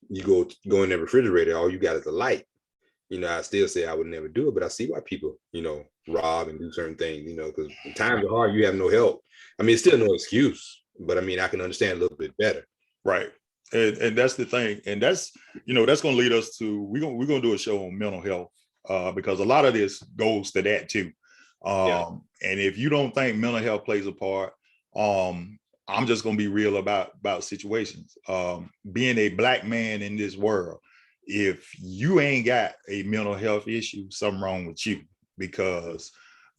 You go in the refrigerator, all you got is a light. I still say I would never do it, but I see why people, rob and do certain things, because times are hard, you have no help. I mean, it's still no excuse, but I mean, I can understand a little bit better. Right. And that's the thing. And that's going to lead us to, we're going to do a show on mental health, because a lot of this goes to that too. And if you don't think mental health plays a part, I'm just going to be real about situations. Being a Black man in this world, if you ain't got a mental health issue, something wrong with you, because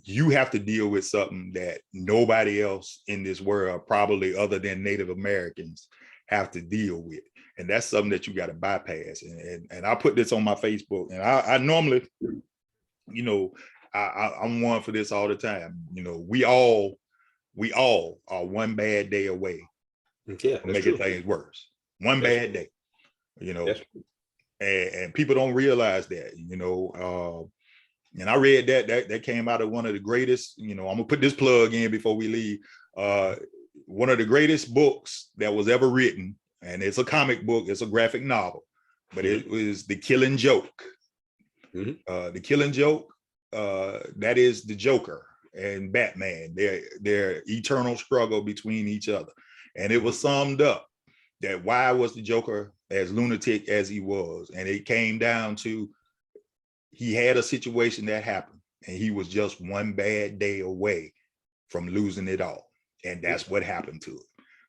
you have to deal with something that nobody else in this world, probably other than Native Americans, have to deal with. And that's something that you got to bypass. And I put this on my Facebook, and I normally, I'm one for this all the time. We all are one bad day away from making things worse. One bad day, and people don't realize that, and I read that came out of one of the greatest, I'm gonna put this plug in before we leave. One of the greatest books that was ever written, and it's a comic book, it's a graphic novel, but it was The Killing Joke. The Killing Joke, that is the Joker and Batman, their eternal struggle between each other. And it was summed up that why was the Joker as lunatic as he was? And it came down to, he had a situation that happened, and he was just one bad day away from losing it all. And that's what happened to him.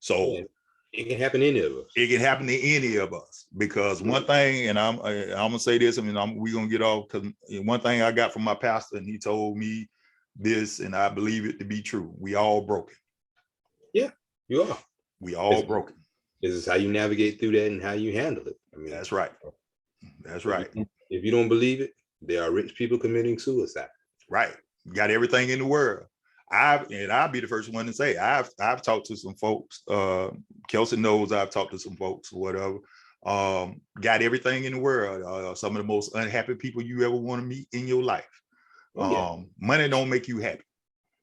So it can happen to any of us. It can happen to any of us, because one thing, and I'm gonna say this, we're gonna get off, because one thing I got from my pastor, and he told me this, and I believe it to be true: we all broken. Yeah, you are. We all broken. This is how you navigate through that and how you handle it. That's right. That's right. If you don't believe it, there are rich people committing suicide. Right. You got everything in the world. I'll be the first one to say, I've talked to some folks. Kelsey knows I've talked to some folks or whatever. Got everything in the world. Some of the most unhappy people you ever want to meet in your life. Money don't make you happy.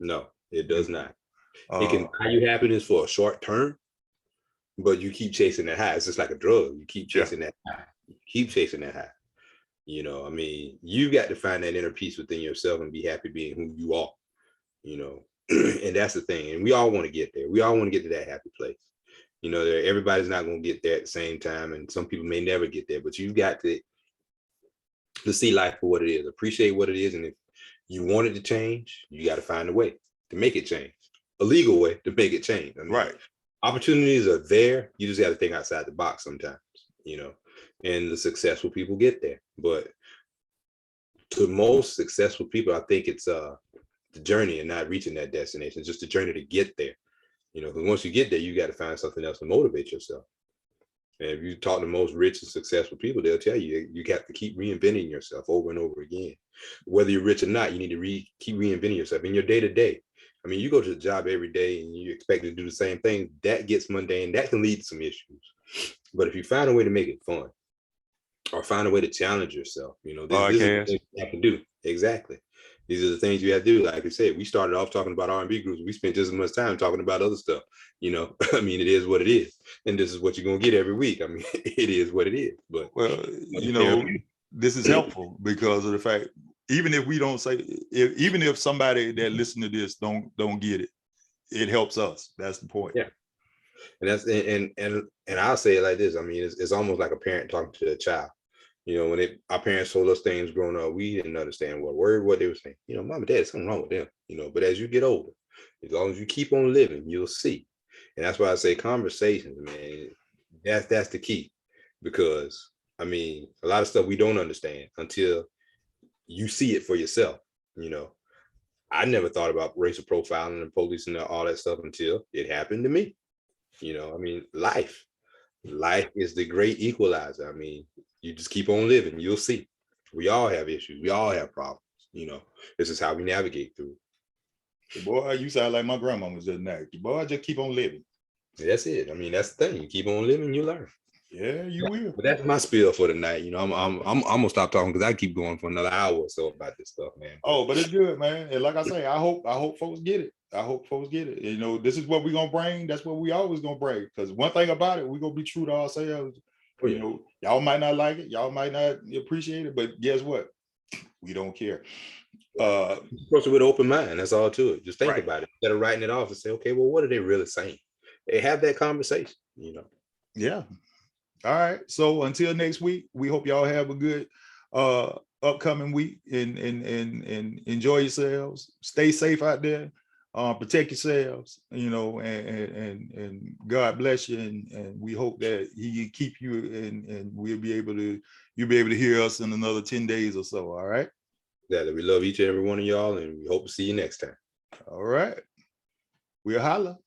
No, it does not. It can buy you happiness for a short term, but you keep chasing that high. It's just like a drug. You keep chasing that high. You keep chasing that high. You got to find that inner peace within yourself and be happy being who you are. And that's the thing. And we all want to get there. We all want to get to that happy place. Everybody's not going to get there at the same time, and some people may never get there, but you've got to see life for what it is, appreciate what it is. And if you want it to change, you got to find a way to make it change, a legal way to make it change. Right. Opportunities are there. You just got to think outside the box sometimes, and the successful people get there. But to most successful people, I think it's the journey and not reaching that destination. It's just the journey to get there. Because once you get there, you got to find something else to motivate yourself. And if you talk to most rich and successful people, they'll tell you have to keep reinventing yourself over and over again. Whether you're rich or not, you need to keep reinventing yourself in your day-to-day. You go to the job every day and you expect to do the same thing. That gets mundane. That can lead to some issues. But if you find a way to make it fun, or find a way to challenge yourself, this is what you have to do. Exactly. These are the things you have to do. Like I said, we started off talking about R&B groups. We spent just as much time talking about other stuff. It is what it is. And this is what you're going to get every week. It is what it is. But this is helpful because of the fact, even if we don't say, even if somebody that listen to this don't get it, it helps us. That's the point. Yeah. And that's and I'll say it like this. It's almost like a parent talking to a child. When our parents told us things growing up, we didn't understand what they were saying. Mom and dad, something wrong with them. But as you get older, as long as you keep on living, you'll see. And that's why I say conversations, man. That's the key, because a lot of stuff we don't understand until you see it for yourself. I never thought about racial profiling and police and all that stuff until it happened to me. Life. life is the great equalizer. I mean, you just keep on living, you'll see. We all have issues, we all have problems, you know. This is how we navigate through. Boy, you sound like my grandma was just now. Boy, just keep on living. That's it. I mean, that's the thing. You keep on living, you learn. Yeah, you will. But that's my spiel for the night. You know, I'm gonna stop talking because I keep going for another hour or so about this stuff, man. Oh, but it's good, man. And like I say, I hope folks get it. I hope folks get it. You know, this is what we're gonna bring. That's what we always gonna bring. Because one thing about it, we're gonna be true to ourselves. Oh, You yeah. know, y'all might not like it, y'all might not appreciate it, but guess what? We don't care. Approach it with an open mind. That's all to it. Just think Right. about it instead of writing it off and say, okay, well, what are they really saying? They have that conversation, you know. Yeah. All right. So until next week, we hope y'all have a good upcoming week and enjoy yourselves. Stay safe out there. Protect yourselves, you know, and God bless you. And we hope that He keep you and you'll be able to hear us in another 10 days or so. All right. That we love each and every one of y'all, and we hope to see you next time. All right. We'll holla.